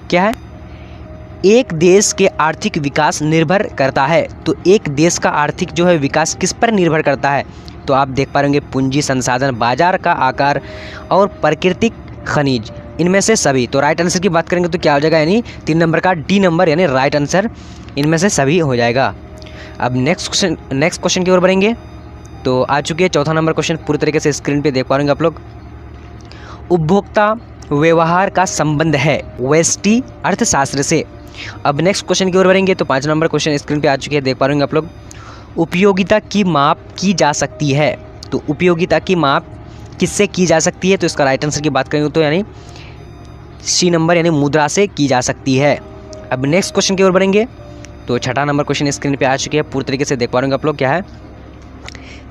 क्या है, एक देश के आर्थिक विकास निर्भर करता है। तो एक देश का आर्थिक जो है विकास किस पर निर्भर करता है, तो आप देख पा रहे होंगे पूंजी संसाधन, बाजार का आकार और प्राकृतिक खनिज, इनमें से सभी। तो राइट आंसर की बात करेंगे तो क्या हो जाएगा, यानी 3 नंबर का डी नंबर यानी राइट आंसर इनमें से सभी हो जाएगा। अब नेक्स्ट क्वेश्चन की ओर बढ़ेंगे। तो आ चुके हैं चौथा नंबर क्वेश्चन, पूरी तरीके से स्क्रीन पे देख पा रहे आप लोग। उपभोक्ता व्यवहार का संबंध है व्यष्टि अर्थशास्त्र से। अब नेक्स्ट क्वेश्चन की ओर बढ़ेंगे। तो 5 नंबर क्वेश्चन स्क्रीन पे आ चुके हैं, देख पा रहे आप लोग। उपयोगिता की माप की जा सकती है। तो उपयोगिता की माप किससे की जा सकती है, तो इसका राइट आंसर की बात करेंगे तो यानी सी नंबर यानी मुद्रा से की जा सकती है। अब नेक्स्ट क्वेश्चन की ओर बढ़ेंगे। तो छठा नंबर क्वेश्चन स्क्रीन पे आ चुके हैं, पूरी तरीके से देख पा रहे आप लोग। क्या है,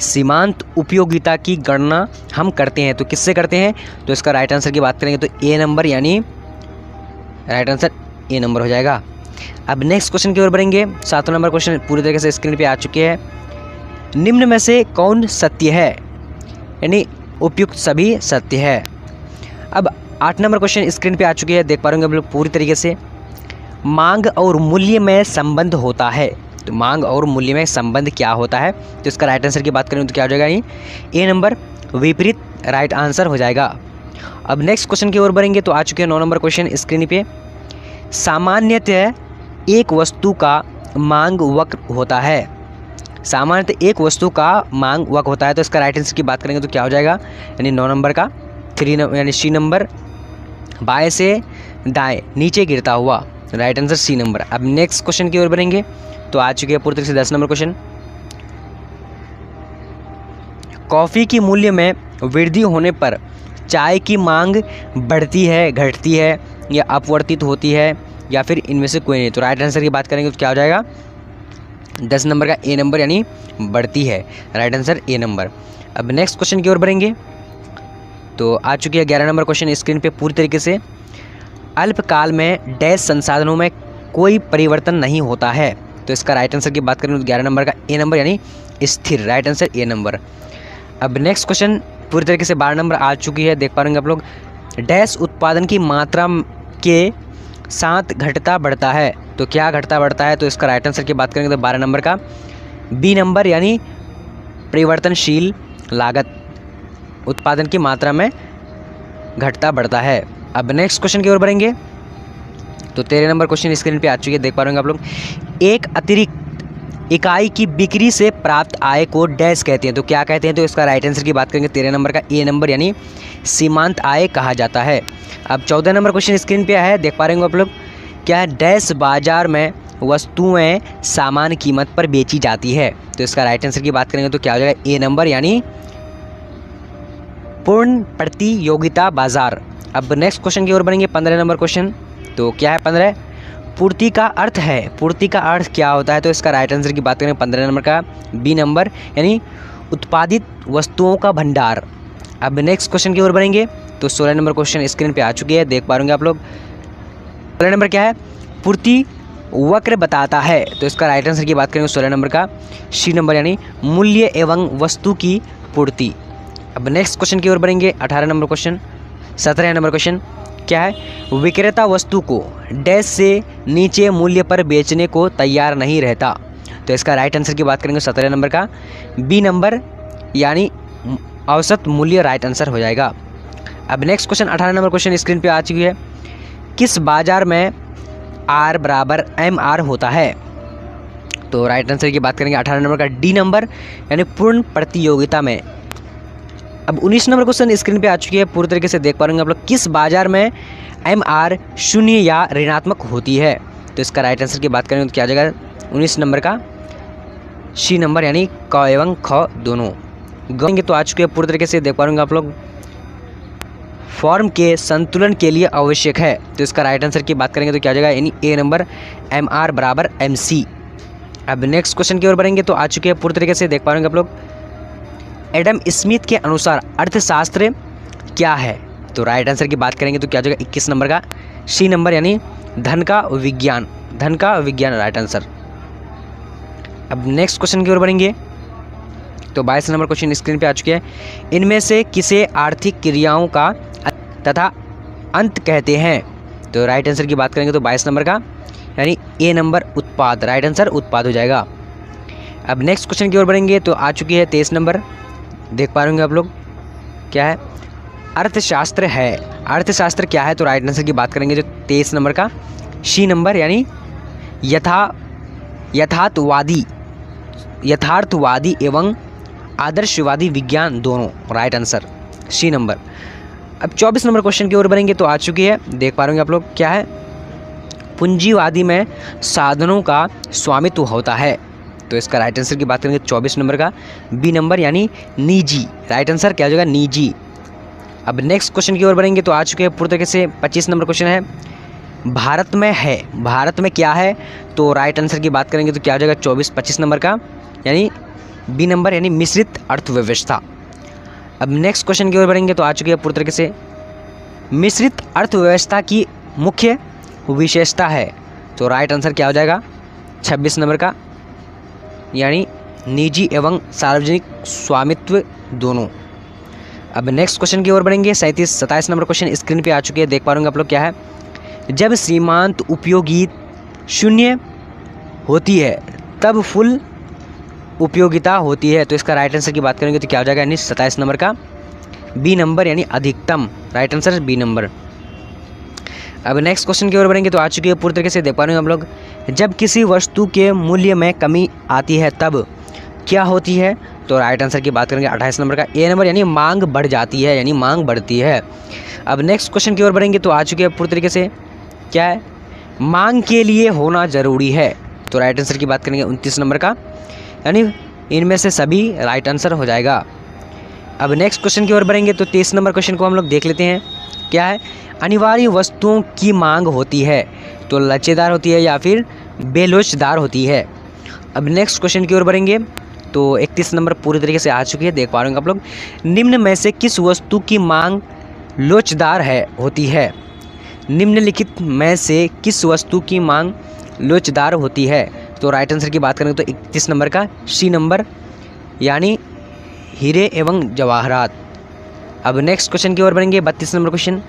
सीमांत उपयोगिता की गणना हम करते हैं। तो किससे करते हैं, तो इसका राइट आंसर की बात करेंगे तो ए नंबर यानी राइट आंसर ए नंबर हो जाएगा। अब नेक्स्ट क्वेश्चन की ओर बढ़ेंगे। 7वां नंबर क्वेश्चन पूरी तरीके से स्क्रीन पे आ चुके हैं। निम्न में से कौन सत्य है, यानी उपयुक्त सभी सत्य है। अब 8 नंबर क्वेश्चन स्क्रीन पे आ चुके हैं, देख पा रहे होंगे आप लोग पूरी तरीके से। मांग और मूल्य में संबंध होता है। तो मांग और मूल्य में संबंध क्या होता है, तो इसका राइट आंसर की बात करें तो क्या हो जाएगा, ए नंबर विपरीत राइट आंसर हो जाएगा। अब नेक्स्ट क्वेश्चन की ओर बढ़ेंगे। तो आ चुके हैं 9 नंबर क्वेश्चन स्क्रीन पे। सामान्यतः एक वस्तु का मांग वक्र होता है। सामान्यतः एक वस्तु का मांग वक्र होता है। तो इसका राइट आंसर की बात करेंगे तो क्या हो जाएगा, यानी 9 नंबर का 3 नंबर यानी सी नंबर, बाएं से दाएं नीचे गिरता हुआ, राइट आंसर सी नंबर। अब नेक्स्ट क्वेश्चन की ओर बढ़ेंगे। तो आ चुके हैं पूरी तरह से 10 नंबर क्वेश्चन। कॉफ़ी की मूल्य में वृद्धि होने पर चाय की मांग बढ़ती है, घटती है या अपवर्तित होती है, या फिर इनमें से कोई नहीं। तो राइट आंसर की बात करेंगे तो क्या हो जाएगा, 10 नंबर का ए नंबर यानी बढ़ती है, राइट आंसर ए नंबर। अब नेक्स्ट क्वेश्चन की ओर बढ़ेंगे। तो आ चुकी है 11 नंबर क्वेश्चन स्क्रीन पे पूरी तरीके से। अल्पकाल में डैश संसाधनों में कोई परिवर्तन नहीं होता है। तो इसका राइट आंसर की बात करें तो 11 नंबर का ए नंबर यानी स्थिर, राइट आंसर ए नंबर। अब नेक्स्ट क्वेश्चन पूरी तरीके से 12 नंबर आ चुकी है, देख पा रहे हैं आप लोग। डैश उत्पादन की मात्रा के साथ घटता बढ़ता है। तो क्या घटता बढ़ता है, तो इसका राइट आंसर की बात करेंगे तो 12 नंबर का बी नंबर यानी परिवर्तनशील लागत उत्पादन की मात्रा में घटता बढ़ता है। अब नेक्स्ट क्वेश्चन की ओर बढ़ेंगे। तो 13 नंबर क्वेश्चन स्क्रीन पे आ चुकी है, देख पा रहे हैं आप लोग। एक अतिरिक्त इकाई की बिक्री से प्राप्त आय को डैश कहते हैं। तो क्या कहते हैं, तो इसका राइट आंसर की बात करेंगे 13 नंबर का ए नंबर यानी सीमांत आय कहा जाता है। अब 14 नंबर क्वेश्चन स्क्रीन पे है, देख पा रहे हैं आप लोग। क्या है, डैश बाजार में वस्तुएं सामान कीमत पर बेची जाती है। तो इसका राइट आंसर की बात करेंगे तो क्या हो जाएगा, ए नंबर यानी पूर्ण प्रतियोगिता बाजार। अब नेक्स्ट क्वेश्चन की ओर बढ़ेंगे। 15 नंबर क्वेश्चन। तो क्या है 15, पूर्ति का अर्थ है। पूर्ति का अर्थ क्या होता है, तो इसका राइट आंसर की बात करें 15 नंबर का बी नंबर यानी उत्पादित वस्तुओं का भंडार। अब नेक्स्ट क्वेश्चन की ओर बढ़ेंगे। तो 16 नंबर क्वेश्चन स्क्रीन पे आ चुके हैं, देख पा रहे आप लोग। 16 नंबर क्या है, पूर्ति वक्र बताता है। तो इसका राइट आंसर की बात करेंगे 16 नंबर का सी नंबर यानी मूल्य एवं वस्तु की पूर्ति। अब नेक्स्ट क्वेश्चन की ओर बढ़ेंगे। 18 नंबर क्वेश्चन। 17 नंबर क्वेश्चन क्या है, विक्रेता वस्तु को डैश से नीचे मूल्य पर बेचने को तैयार नहीं रहता। तो इसका राइट आंसर की बात करेंगे 17 नंबर का बी नंबर यानी औसत मूल्य, राइट आंसर हो जाएगा। अब next question 18 number question screen पे आ चुकी है। किस बाजार में आर बराबर एम आर होता है। तो राइट आंसर की बात करेंगे 18 नंबर का डी नंबर यानी पूर्ण प्रतियोगिता में। अब 19 नंबर क्वेश्चन स्क्रीन पे आ चुकी है, पूरी तरीके से देख पा रहे हैं आप लोग। किस बाजार में एम आर शून्य या ऋणात्मक होती है। तो इसका राइट आंसर की बात करेंगे तो क्या आ जाएगा, 19 नंबर का सी नंबर यानी क एवं ख दोनों गएंगे। तो आ चुके हैं पूरी तरीके से देख पा रहे हैं आप लोग। फॉर्म के संतुलन के लिए आवश्यक है। तो इसका राइट आंसर की बात करेंगे तो क्या आ जाएगा, यानी ए नंबर एम आर बराबर एम सी। अब नेक्स्ट क्वेश्चन की ओर बढ़ेंगे। तो आ चुके हैं पूरी तरीके से देख पा रहे हैं आप लोग। एडम स्मिथ के अनुसार अर्थशास्त्र क्या है। तो राइट आंसर की बात करेंगे तो क्या आ जाएगा, 21 नंबर का सी नंबर यानी धन का विज्ञान, धन का विज्ञान, राइट आंसर। अब नेक्स्ट क्वेश्चन की ओर बढ़ेंगे। तो 22 नंबर क्वेश्चन स्क्रीन पे आ चुके हैं। इनमें से किसे आर्थिक क्रियाओं का तथा अंत कहते हैं। तो राइट आंसर की बात करेंगे तो 22 नंबर का यानी ए नंबर उत्पाद, राइट आंसर उत्पाद हो जाएगा। अब नेक्स्ट क्वेश्चन की ओर बढ़ेंगे तो आ चुकी है 23 नंबर, देख पा रहे होंगे आप लोग, क्या है? अर्थशास्त्र है। अर्थशास्त्र क्या है? तो राइट आंसर की बात करेंगे जो 23 नंबर का सी नंबर यानी यथार्थवादी एवं आदर्शवादी विज्ञान दोनों, राइट आंसर सी नंबर। अब 24 नंबर क्वेश्चन की ओर बढ़ेंगे तो आ चुकी है, देख पा रहे होंगे आप लोग, क्या है? पूंजीवादी में साधनों का स्वामित्व होता है। तो इसका राइट आंसर की बात करेंगे 24 नंबर का बी नंबर यानी निजी, राइट आंसर क्या हो जाएगा? निजी। अब नेक्स्ट क्वेश्चन की ओर बढ़ेंगे तो आ चुके हैं पूरी तरीके से 25 नंबर क्वेश्चन है, भारत में है, भारत में क्या है? तो राइट आंसर की बात करेंगे तो क्या हो जाएगा? 25 नंबर का यानी बी नंबर यानी मिश्रित अर्थव्यवस्था। अब नेक्स्ट क्वेश्चन की ओर बढ़ेंगे तो आ चुके हैं पूरी तरीके से मिश्रित अर्थव्यवस्था की मुख्य विशेषता है। तो राइट आंसर क्या हो जाएगा? 26 नंबर का यानी निजी एवं सार्वजनिक स्वामित्व दोनों। अब नेक्स्ट क्वेश्चन की ओर बढ़ेंगे 27 नंबर क्वेश्चन स्क्रीन पे आ चुके हैं, देख पा रहे होंगे आप लोग, क्या है? जब सीमांत उपयोगी शून्य होती है तब फुल उपयोगिता होती है। तो इसका राइट आंसर की बात करेंगे तो क्या हो जाएगा? यानी 27 नंबर का बी नंबर यानी अधिकतम, राइट आंसर बी नंबर। अब नेक्स्ट क्वेश्चन की ओर बढ़ेंगे तो आ चुकी है पूरी तरीके से, देख पा रहे हैं हम लोग, जब किसी वस्तु के मूल्य में कमी आती है तब क्या होती है? तो राइट आंसर की बात करेंगे 28 नंबर का ए नंबर यानी मांग बढ़ जाती है, यानी मांग बढ़ती है। अब नेक्स्ट क्वेश्चन की ओर बढ़ेंगे तो आ चुके हैं पूरी तरीके से, क्या है? मांग के लिए होना ज़रूरी है। तो राइट आंसर की बात करेंगे 29 नंबर का यानी इनमें से सभी राइट आंसर हो जाएगा। अब नेक्स्ट क्वेश्चन की ओर बढ़ेंगे तो 23 नंबर क्वेश्चन को हम लोग देख लेते हैं, क्या है? अनिवार्य वस्तुओं की मांग होती है तो लचेदार होती है या फिर बेलोचदार होती है। अब नेक्स्ट क्वेश्चन की ओर बढ़ेंगे तो 31 नंबर पूरी तरीके से आ चुकी है, देख पा रहे होंगे आप लोग, निम्न में से किस वस्तु की मांग लोचदार होती है? निम्नलिखित में से किस वस्तु की मांग लोचदार होती है? तो राइट आंसर की बात करेंगे तो 31 नंबर का सी नंबर यानी हीरे एवं जवाहरात। अब नेक्स्ट क्वेश्चन की ओर बढ़ेंगे 32 नंबर क्वेश्चन,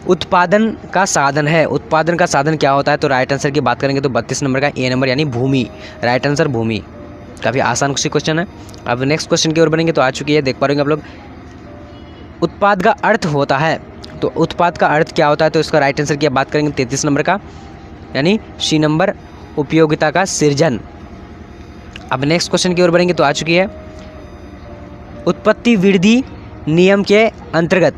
उत्पादन का साधन है। उत्पादन का साधन क्या होता है? तो राइट आंसर की बात करेंगे तो 32 नंबर का ए नंबर यानी भूमि, राइट आंसर भूमि। काफ़ी आसान सी क्वेश्चन है। अब नेक्स्ट क्वेश्चन की ओर बढ़ेंगे तो आ चुकी है, देख पा रहे हैं आप लोग, उत्पाद का अर्थ होता है। तो उत्पाद का अर्थ क्या होता है? तो इसका राइट आंसर की बात करेंगे 33 नंबर का यानी सी नंबर उपयोगिता का सृजन। अब नेक्स्ट क्वेश्चन की ओर बढ़ेंगे तो आ चुकी है, उत्पत्ति वृद्धि नियम के अंतर्गत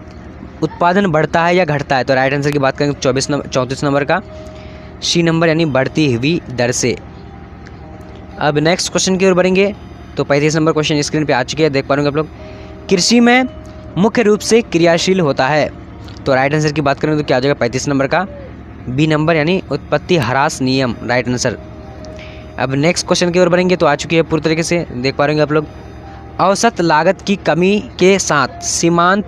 उत्पादन बढ़ता है या घटता है? तो राइट आंसर की बात करेंगे 34 नंबर का सी नंबर यानी बढ़ती हुई दर से। अब नेक्स्ट क्वेश्चन की ओर बढ़ेंगे तो 35 नंबर क्वेश्चन स्क्रीन पे आ चुके हैं, देख पा रहे होंगे आप लोग, कृषि में मुख्य रूप से क्रियाशील होता है। तो राइट आंसर की बात करेंगे तो क्या आ जाएगा? 35 नंबर का बी नंबर यानी उत्पत्ति ह्रास नियम, राइट आंसर। अब नेक्स्ट क्वेश्चन की ओर बढ़ेंगे तो आ चुकी है पूरी तरीके से, देख पा रहे होंगे आप लोग, औसत लागत की कमी के साथ सीमांत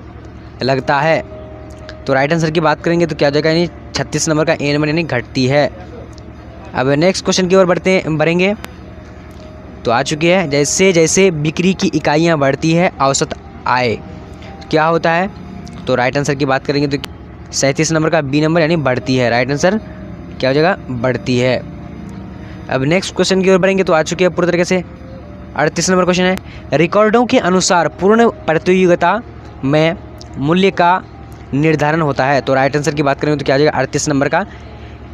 लगता है। तो राइट आंसर की बात करेंगे तो क्या आ जाएगा? यानी 36 नंबर का ए नंबर यानी घटती है। अब नेक्स्ट क्वेश्चन की ओर बढ़ेंगे तो आ चुकी है, जैसे जैसे बिक्री की इकाइयाँ बढ़ती है औसत आय क्या होता है? तो राइट आंसर की बात करेंगे तो 37 नंबर का बी नंबर यानी बढ़ती है, राइट आंसर क्या हो जाएगा? बढ़ती है। अब नेक्स्ट क्वेश्चन की ओर बढ़ेंगे तो आ चुके हैं पूरी तरीके से 38 नंबर क्वेश्चन है, रिकॉर्डों के अनुसार पूर्ण प्रतियोगिता में मूल्य का निर्धारण होता है। तो राइट आंसर की बात करेंगे तो क्या आ जाएगा? 38 नंबर का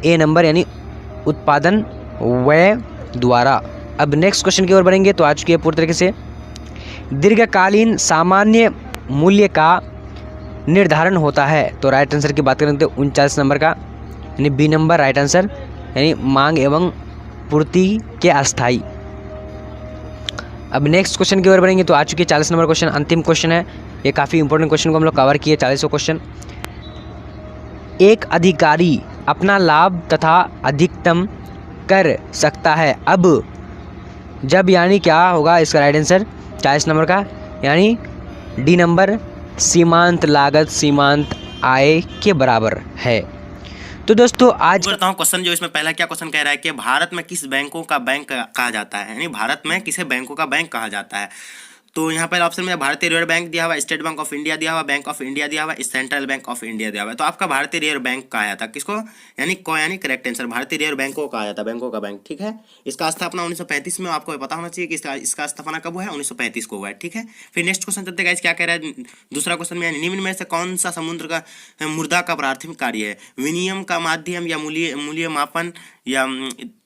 ए नंबर यानी उत्पादन व्यय द्वारा। अब नेक्स्ट क्वेश्चन की ओर बढ़ेंगे तो आ चुकी है पूरी तरीके से, दीर्घकालीन सामान्य मूल्य का निर्धारण होता है। तो राइट आंसर की बात करें तो 39 नंबर का यानी बी नंबर राइट आंसर यानी मांग एवं पूर्ति के अस्थाई। अब नेक्स्ट क्वेश्चन की ओर बढ़ेंगे तो आ चुकी है 40 नंबर क्वेश्चन, अंतिम क्वेश्चन है, ये काफ़ी इंपॉर्टेंट क्वेश्चन को हम लोग कवर किए 40 क्वेश्चन। एक अधिकारी अपना लाभ तथा अधिकतम कर सकता है अब जब, यानी क्या होगा इसका राइट आंसर? 40 नंबर का यानी डी नंबर सीमांत लागत सीमांत आय के बराबर है। तो दोस्तों आज करता हूँ क्वेश्चन, जो इसमें पहला क्या क्वेश्चन कह रहा है कि भारत में किस बैंकों का बैंक कहा जाता है, यानी भारत में किसे बैंकों का बैंक कहा जाता है। तो यहाँ पर ऑप्शन में भारतीय रिजर्व बैंक दिया हुआ, स्टेट बैंक ऑफ इंडिया दिया हुआ, बैंक ऑफ इंडिया दिया हुआ, सेंट्रल बैंक ऑफ इंडिया दिया हुआ। तो आपका भारतीय रिजर्व बैंक कहा जाता है किसको, यानी करेक्ट आंसर भारतीय रिजर्व बैंक को कहा जाता है, बैंकों का बैंक। ठीक है, इसका स्थापना 1935 में, आपको पता होना चाहिए कि इसका स्थापना कब हुआ है, 1935 को हुआ है। ठीक है, फिर नेक्स्ट क्वेश्चन चलते गाइस, क्या कह रहा है दूसरा क्वेश्चन में, निम्न में से कौन सा समुद्र का मुर्दा का प्राथमिक कार्य है, विनिमय का माध्यम या मूल्य मापन, या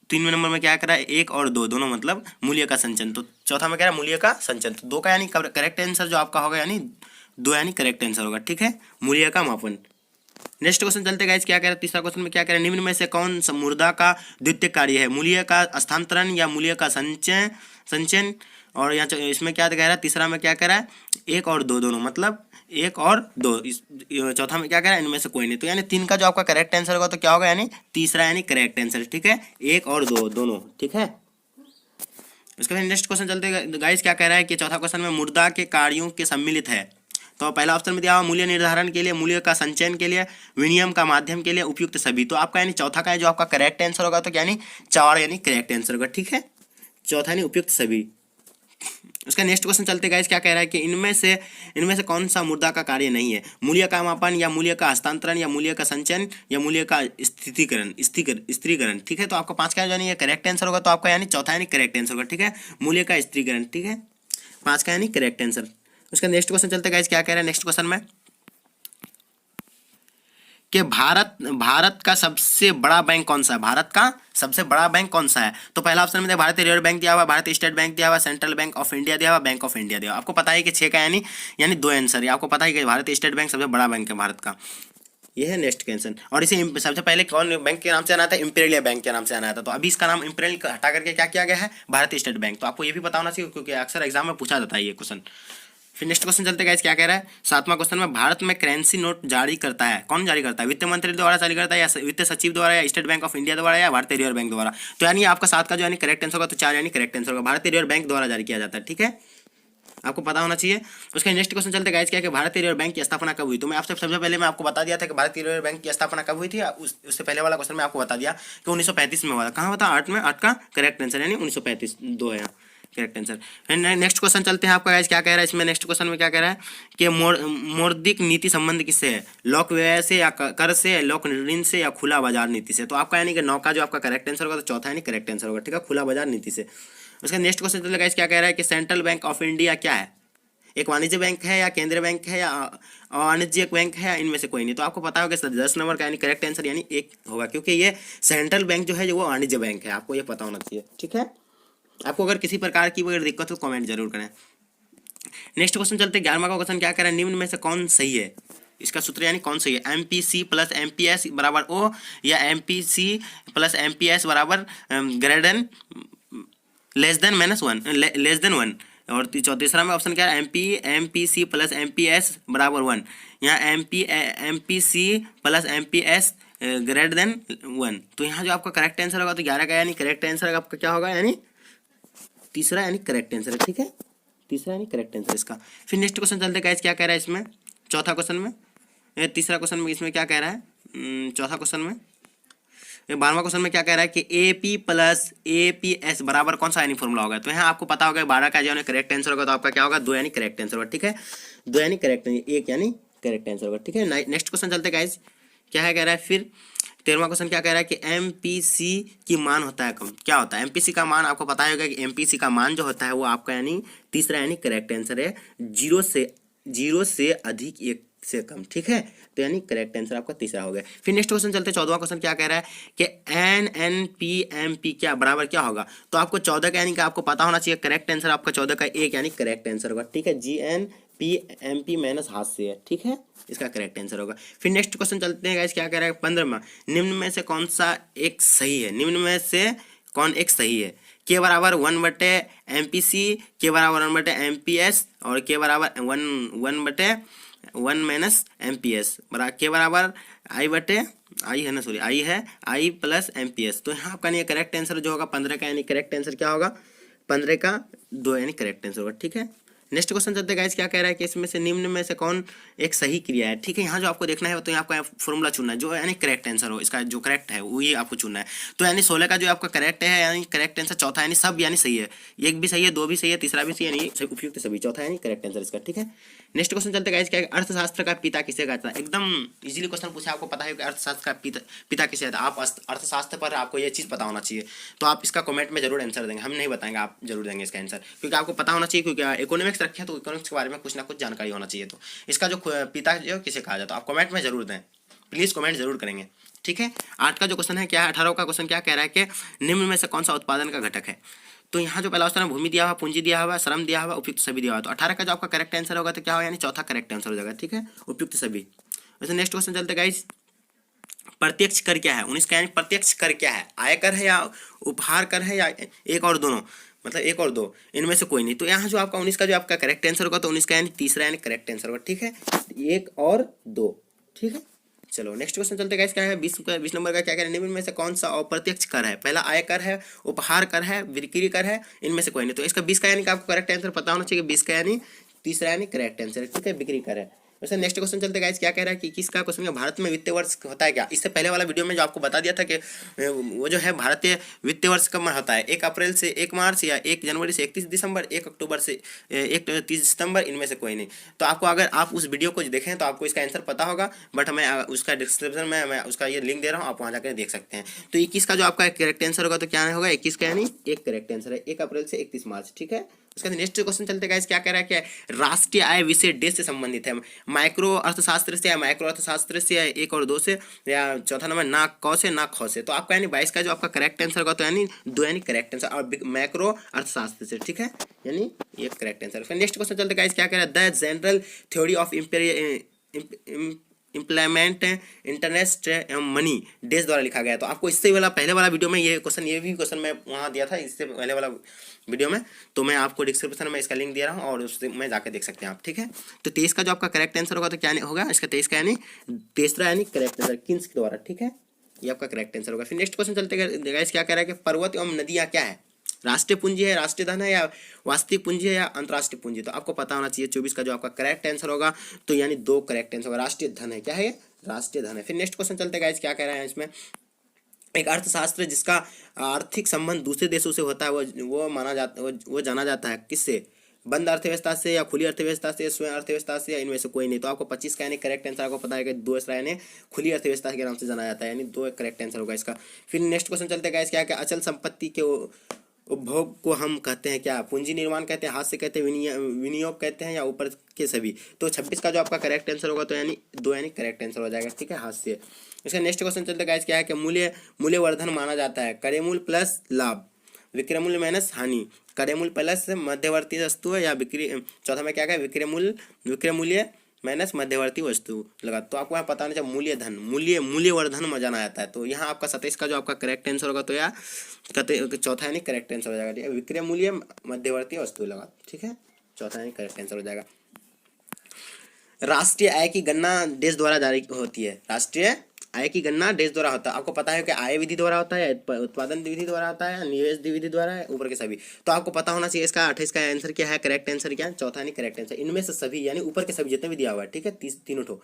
3 नंबर में क्या करा है, 1 और 2 दोनों मतलब मूल्य का संचयन। तो चौथा में क्या है, मूल्य का संचयन। तो 2 का यानी करेक्ट आंसर जो आपका होगा, यानी 2 यानी करेक्ट आंसर होगा। ठीक है, मूल्य का मापन। नेक्स्ट क्वेश्चन चलते गाइस, क्या कह रहा है तीसरा क्वेश्चन में, क्या कह रहा है निम्न में से कौन सा मुर्दा का द्वितीय कार्य है, मूल्य का स्थानांतरण या मूल्य का संचयन। और यहाँ इसमें क्या कह रहा है, तीसरा में क्या कह रहा है, 1 और 2 दोनों मतलब 1 और 2। चौथा में क्या कह रहा है, इनमें से कोई नहीं। तो यानी 3 का जो आपका करेक्ट आंसर होगा तो क्या होगा, यानी तीसरा यानी करेक्ट आंसर। ठीक है, 1 और 2 दोनों। ठीक है, उसके बाद नेक्स्ट क्वेश्चन चलते गाइस, क्या कह रहा है कि चौथा क्वेश्चन में मुर्दा के कार्यों के सम्मिलित है। तो पहला ऑप्शन में दिया हुआ मूल्य निर्धारण के लिए, मूल्य का संचयन के लिए, विनिमय का माध्यम के लिए, उपयुक्त सभी। तो आपका यानी चौथा का है जो आपका करेक्ट आंसर होगा, तो यानी 4 यानी करेक्ट आंसर होगा। ठीक है, चौथा यानी उपयुक्त सभी। उसका नेक्स्ट क्वेश्चन चलते गाइस, क्या कह रहा है कि इनमें से कौन सा मुर्दा का कार्य नहीं है, मूल्य का मापन या मूल्य का हस्तांतरण या मूल्य का संचयन या मूल्य का स्थिरीकरण। ठीक है, तो आपका 5 का यानी ये करेक्ट आंसर होगा, तो आपका यानी चौथा यानी करेक्ट आंसर होगा। ठीक है, मूल्य का स्थिरीकरण। ठीक है, 5 का यानी करेक्ट आंसर। उसका नेक्स्ट क्वेश्चन चलते गाइस, क्या कह रहा है नेक्स्ट क्वेश्चन में कि भारत का सबसे बड़ा बैंक कौन सा है, भारत का सबसे बड़ा बैंक कौन सा है। तो पहला ऑप्शन में भारतीय रिजर्व बैंक दिया हुआ, भारतीय स्टेट बैंक दिया हुआ, सेंट्रल बैंक ऑफ इंडिया दिया हुआ, बैंक ऑफ इंडिया दिया हुआ। आपको पता है कि 6 का यानी 2 आंसर है। आपको पता है कि भारतीय स्टेट बैंक सबसे बड़ा बैंक है भारत का। यह है नेक्स्ट क्वेश्चन। और इसे सबसे पहले कौन बैंक के नाम से आना था, इंपीरियल बैंक के नाम से आना था। तो अभी इसका नाम इंपीरियल हटा करके क्या किया गया है, भारतीय स्टेट बैंक। तो आपको ये भी पता होना चाहिए क्योंकि अक्सर एग्जाम में पूछा जाता है ये क्वेश्चन। फिर नेक्स्ट क्वेश्चन चलते गाइस, क्या कह रहा है 7वां क्वेश्चन में, भारत में करेंसी नोट जारी करता है, कौन जारी करता है, वित्त मंत्री द्वारा जारी करता है, या वित्त सचिव द्वारा, या स्टेट बैंक ऑफ इंडिया द्वारा, या भारतीय रिजर्व बैंक द्वारा। तो यानी आपका 7 का जो यानी करेक्ट आंसर होगा, तो 4 यानी करेक्ट आंसर होगा, भारतीय रिजर्व बैंक द्वारा जारी किया जाता है। ठीक है, आपको पता होना चाहिए। उसका नेक्स्ट क्वेश्चन चलते गाइस, क्या है कि भारतीय रिजर्व बैंक की स्थापना कब हुई। तो मैं आपसे सबसे पहले मैं आपको बता दिया था कि भारतीय रिजर्व बैंक की स्थापना कब हुई थी। उससे पहले वाला क्वेश्चन में आपको बता दिया कि 1935 में हुआ था। कहाँ हुआ था, 8 में। 8 का करेक्ट आंसर यानी 1935, 2 है करेक्ट आंसर। फिर नेक्स्ट क्वेश्चन चलते हैं आपका गाइस, क्या कह रहा है इसमें नेक्स्ट क्वेश्चन में, क्या कह रहा है कि मौद्रिक नीति संबंध किससे है, लोक व्यय से, या कर से, लोक ऋण से, या खुला बाजार नीति से। तो आपका यानी कि 9 का जो आपका करेक्ट आंसर होगा, तो चौथा यानी करेक्ट आंसर होगा। ठीक है, खुला बाजार नीति से। उसका नेक्स्ट क्वेश्चन चलते गाइस, क्या कह रहा है कि सेंट्रल बैंक ऑफ इंडिया क्या है, एक वाणिज्य बैंक है, या केंद्रीय बैंक है, या वाणिज्यिक बैंक है, या इनमें से कोई नहीं। तो आपको पता होगा 10 नंबर का यानी करेक्ट आंसर यानी 1 होगा, क्योंकि ये सेंट्रल बैंक जो है वो वाणिज्य बैंक है। आपको ये पता होना चाहिए। ठीक है, आपको अगर किसी प्रकार की अगर दिक्कत हो तो कमेंट जरूर करें। नेक्स्ट क्वेश्चन चलते 11वां का क्वेश्चन, क्या कह रहा है निम्न में से कौन सही है, इसका सूत्र यानी कौन सही है, MPC प्लस MPS बराबर O, या MPC प्लस MPS बराबर ग्रेटर देन लेस देन 1। और तीसरा में ऑप्शन क्या है, MPC प्लस MPS बराबर 1, या MPC plus MPS greater than 1। तो यहाँ जो आपका करेक्ट आंसर होगा, तो 11 का यानी करेक्ट आंसर आपका क्या होगा, यानी तीसरा यानी करेक्ट आंसर है। ठीक है, तीसरा यानी करेक्ट आंसर इसका। फिर नेक्स्ट क्वेश्चन चलते गाइस, क्या कह रहा है इसमें चौथा क्वेश्चन में, तीसरा क्वेश्चन में इसमें क्या कह रहा है, चौथा क्वेश्चन में 12वां क्वेश्चन में क्या कह रहा है कि AP प्लस APS बराबर कौन सा यानी फॉर्मूला होगा। तो यहाँ आपको पता होगा 12 का जो करेक्ट आंसर होगा, तो आपका क्या होगा, 2 यानी करेक्ट आंसर होगा। ठीक है, 2 यानी करेक्ट, 1 यानी करेक्ट आंसर होगा। ठीक है, नेक्स्ट क्वेश्चन चलते गाइस, क्या है कह रहा है फिर 13वां क्वेश्चन, क्या कह रहा है कि MPC की मान होता है कम, क्या होता है MPC का मान। आपको पता होगा कि MPC का मान जो होता है वो आपका यानी तीसरा यानी करेक्ट आंसर है, 0 से अधिक 1 से कम। ठीक है, तो यानी करेक्ट आंसर आपका तीसरा हो गया। फिर नेक्स्ट क्वेश्चन चलते 14वां क्वेश्चन, क्या कह रहा है कि NNPMP क्या बराबर क्या होगा। तो आपको 14 का यानी कि आपको पता होना चाहिए करेक्ट आंसर आपका 14 का 1 यानी करेक्ट आंसर होगा। ठीक है, GNPMP माइनस हाथ से है। ठीक है, इसका करेक्ट आंसर होगा। फिर नेक्स्ट क्वेश्चन चलते हैं गाइस, क्या कह रहा है 15वां, निम्न में से कौन सा एक सही है, निम्न में से कौन एक सही है, के बराबर 1/MPC, के बराबर 1/MPS, और के बराबर 1 माइनस MPS, के बराबर I प्लस MPS। तो यहाँ आपका नहीं करेक्ट आंसर जो होगा 15 का यानी करेक्ट आंसर क्या होगा, 15 का 2 यानी करेक्ट आंसर होगा। ठीक है, नेक्स्ट क्वेश्चन चलते गाइस, क्या कह रहा है कि इसमें से निम्न में से कौन एक सही क्रिया है। ठीक है, यहाँ जो आपको देखना है तो यहाँ आपको फॉर्मूला चुनना है जो यानी करेक्ट आंसर हो, इसका जो करेक्ट है वही आपको चुनना है। तो यानी 16 का जो आपका करेक्ट है यानी करेक्ट आंसर चौथा, यानी सब यानी सही है, एक भी सही है, दो भी सही है, तीसरा भी सही है, यानी उपयुक्त सभी, चौथा यानी करेक्ट आंसर इसका। ठीक है, नेक्स्ट क्वेश्चन चलते गाइस, क्या है अर्थशास्त्र का पिता किसे कहता है। एकदम इजीली क्वेश्चन पूछा, आपको पता है कि अर्थशास्त्र का पिता किसे कहता है। आप अर्थशास्त्र पर आपको ये चीज़ पता होना चाहिए, तो आप इसका कमेंट में जरूर आंसर देंगे, हम नहीं बताएंगे, आप जरूर देंगे इसका आंसर, क्योंकि आपको पता होना चाहिए, क्योंकि इकोनॉमिक्स रखे हैं तो इकोनॉमिक्स के बारे में कुछ ना कुछ जानकारी होना चाहिए। तो इसका जो पिता जो किसे कहा जाता है, आप कमेंट में जरूर दें, प्लीज़ कमेंट जरूर करेंगे। ठीक है, 8 का जो क्वेश्चन है क्या है, 18 का क्वेश्चन क्या कह रहा है कि निम्न में से कौन सा उत्पादन का घटक है। तो यहाँ जो पहला ऑप्शन है भूमि दिया हुआ, पूंजी दिया हुआ, श्रम दिया हुआ, उपयुक्त सभी दिया हुआ। तो 18 का जो आपका करेक्ट आंसर होगा तो क्या होगा, यानी चौथा करेक्ट आंसर हो जाएगा। ठीक है, उपयुक्त सभी। वैसे नेक्स्ट क्वेश्चन चलते गाइस, प्रत्यक्ष कर क्या है। 19 का यानी प्रत्यक्ष कर क्या है, आयकर है या उपहार कर है या एक और दोनों, मतलब एक और दो, इनमें से कोई नहीं। तो यहाँ जो आपका 19 का जो आपका करेक्ट आंसर होगा तो 19 का यानी तीसरा यानी करेक्ट आंसर होगा। ठीक है, एक और दो। ठीक है, चलो नेक्स्ट क्वेश्चन चलते गाइस, क्या है 20 नंबर का, क्या कह रहे हैं निम्न में से कौन सा अप्रत्यक्ष कर है। पहला आयकर है, उपहार कर है, बिक्री कर है, इनमें से कोई नहीं। तो इसका 20 का यानी कि आपको करेक्ट आंसर पता होना चाहिए, 20 का यानी तीसरा यानी करेक्ट आंसर। ठीक है, बिक्री कर है। वैसे नेक्स्ट क्वेश्चन चलते गाइस, क्या कह रहा है कि किसका क्वेश्चन है, भारत में वित्तीय वर्ष होता है क्या। इससे पहले वाला वीडियो में जो आपको बता दिया था कि वो जो है भारतीय वित्तीय वर्ष कब होता है, 1 अप्रैल से 1 मार्च या 1 जनवरी से 31 दिसंबर, 1 अक्टूबर से 30 सितंबर, इनमें से कोई नहीं। तो आपको अगर आप उस वीडियो को देखें तो आपको इसका आंसर पता होगा, बट मैं उसका डिस्क्रिप्शन में मैं उसका ये लिंक दे रहा हूँ, आप वहाँ जाकर देख सकते हैं। तो 21 का जो आपका करेक्ट आंसर होगा तो क्या होगा, 21 का यानी एक करेक्ट आंसर है, 1 अप्रैल से 31 मार्च। ठीक है, उसका नेक्स्ट क्वेश्चन चलते गाइस, क्या कह रहा है कि राष्ट्रीय आय विषय देश से संबंधित है, माइक्रो अर्थशास्त्र से या माइक्रो अर्थशास्त्र से या 1 और 2 से, या चौथा नंबर ना क से ना ख से। तो आपका यानी 22 का जो आपका करेक्ट आंसर होगा तो यानी 2 यानी करेक्ट आंसर, और माइक्रो अर्थशास्त्र से। ठीक है, यानी ये करेक्ट आंसर। फिर नेक्स्ट क्वेश्चन चलते गाइस, क्या कह रहा है the general theory of implement interest एवं मनी देश द्वारा लिखा गया है। तो आपको इससे वाला पहले वाला वीडियो में ये भी क्वेश्चन मैं वहाँ दिया था, इससे पहले वाला वीडियो में, तो मैं आपको डिस्क्रिप्शन में इसका लिंक दे रहा हूँ और उससे मैं जाकर देख सकते हैं आप। ठीक है, तो 23 का जो आपका करेक्ट आंसर होगा तो क्या होगा, इसका 23 का यानी तीसरा यानी करेक्ट आंसर किन्स के द्वारा। ठीक है, ये आपका करेक्ट आंसर होगा। फिर नेक्स्ट क्वेश्चन चलते गाइस, क्या कह रहा है कि पर्वत एवं नदियाँ क्या है, राष्ट्रीय पूंजी है, राष्ट्रीय धन है, या वास्तविक पूंजी है, या अंतर्राष्ट्रीय पूंजी। तो आपको पता होना चाहिए 24 का जो आपका करेक्ट आंसर होगा तो यानी 2 करेक्ट आंसर होगा, राष्ट्रीय धन है। क्या है, राष्ट्रीय धन है। फिर नेक्स्ट क्वेश्चन चलते गाइस, क्या कह रहा है इसमें, एक अर्थशास्त्र जिसका आर्थिक संबंध दूसरे देशों से होता है वो माना जाता, वो जाना जाता है किससे, बंद अर्थव्यवस्था से या खुली अर्थव्यवस्था से, स्वयं अर्थव्यवस्था से, या इनमें से कोई नहीं। तो आपको 25 का यानी करेक्ट आंसर आपको पता है कि दूसरा यानी खुली अर्थव्यवस्था के नाम से जाना जाता है, यानी 2 करेक्ट आंसर होगा इसका। फिर नेक्स्ट क्वेश्चन चलते हैं क्या, अचल संपत्ति के उपभोग को हम कहते हैं क्या, पूंजी निर्माण कहते हैं, हाथ से कहते हैं, विनियोग कहते हैं, या ऊपर के सभी। तो 26 का जो आपका करेक्ट आंसर होगा तो यानी 2 यानी करेक्ट आंसर हो जाएगा। ठीक है, हाथ से। इसका नेक्स्ट क्वेश्चन चलते गाइस, क्या है कि मूल्यवर्धन माना जाता है क्रय मूल्य प्लस लाभ, विक्रय मूल्य माइनस हानि, क्रय मूल्य प्लस मध्यवर्ती वस्तु है, या बिक्री, चौथा में क्या है विक्रय मूल्य माइनस मध्यवर्ती वस्तु लगा। तो आपको यहाँ पता नहीं चाहिए मूल्यधन, मूल्यवर्धन में जाना जाता है। तो यहाँ आपका 27 का जो आपका करेक्ट आंसर होगा तो या चौथा यानी करेक्ट आंसर हो जाएगा। ठीक है, विक्रय मूल्य मध्यवर्ती वस्तु लगा। ठीक है, चौथा यानी करेक्ट आंसर हो जाएगा। राष्ट्रीय आय की गणना देश द्वारा जारी होती है, राष्ट्रीय आय की गणना देश द्वारा होता है। आपको पता है कि आय विधि द्वारा होता है, उत्पादन विधि द्वारा होता है, निवेश विधि द्वारा है, ऊपर के सभी। तो आपको पता होना चाहिए इसका 28 का आंसर क्या है, करेक्ट आंसर क्या है, चौथा यानी करेक्ट आंसर, इनमें से सभी यानी ऊपर के सभी जितने भी दिया हुआ है। ठीक है, तीनों ठो,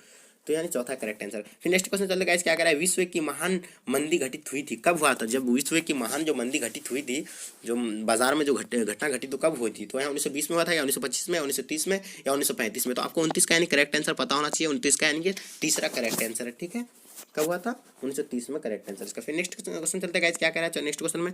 तो यानी चौथा करेक्ट आंसर। फिर नेक्स्ट क्वेश्चन चलते गाइस, क्या कह रहा है विश्व की महान मंदी घटित हुई थी, कब हुआ था, जब विश्व की महान जो मंदी घटित हुई थी, जो बाजार में जो घटना घटी, तो कब हुई थी। तो यहाँ 1920 में हुआ था, या 1925 में, 1930 में, या 1935 में। तो आपको 29 का यानी करेक्ट आंसर पता होना चाहिए, 29 का यानी कि तीसरा करेक्ट आंसर है। ठीक है, कब हुआ था, 1930 में करेक्ट आंसर इसका। फिर नेक्स्ट क्वेश्चन चलते गाइस, क्या कह रहा है नेक्स्ट क्वेश्चन में,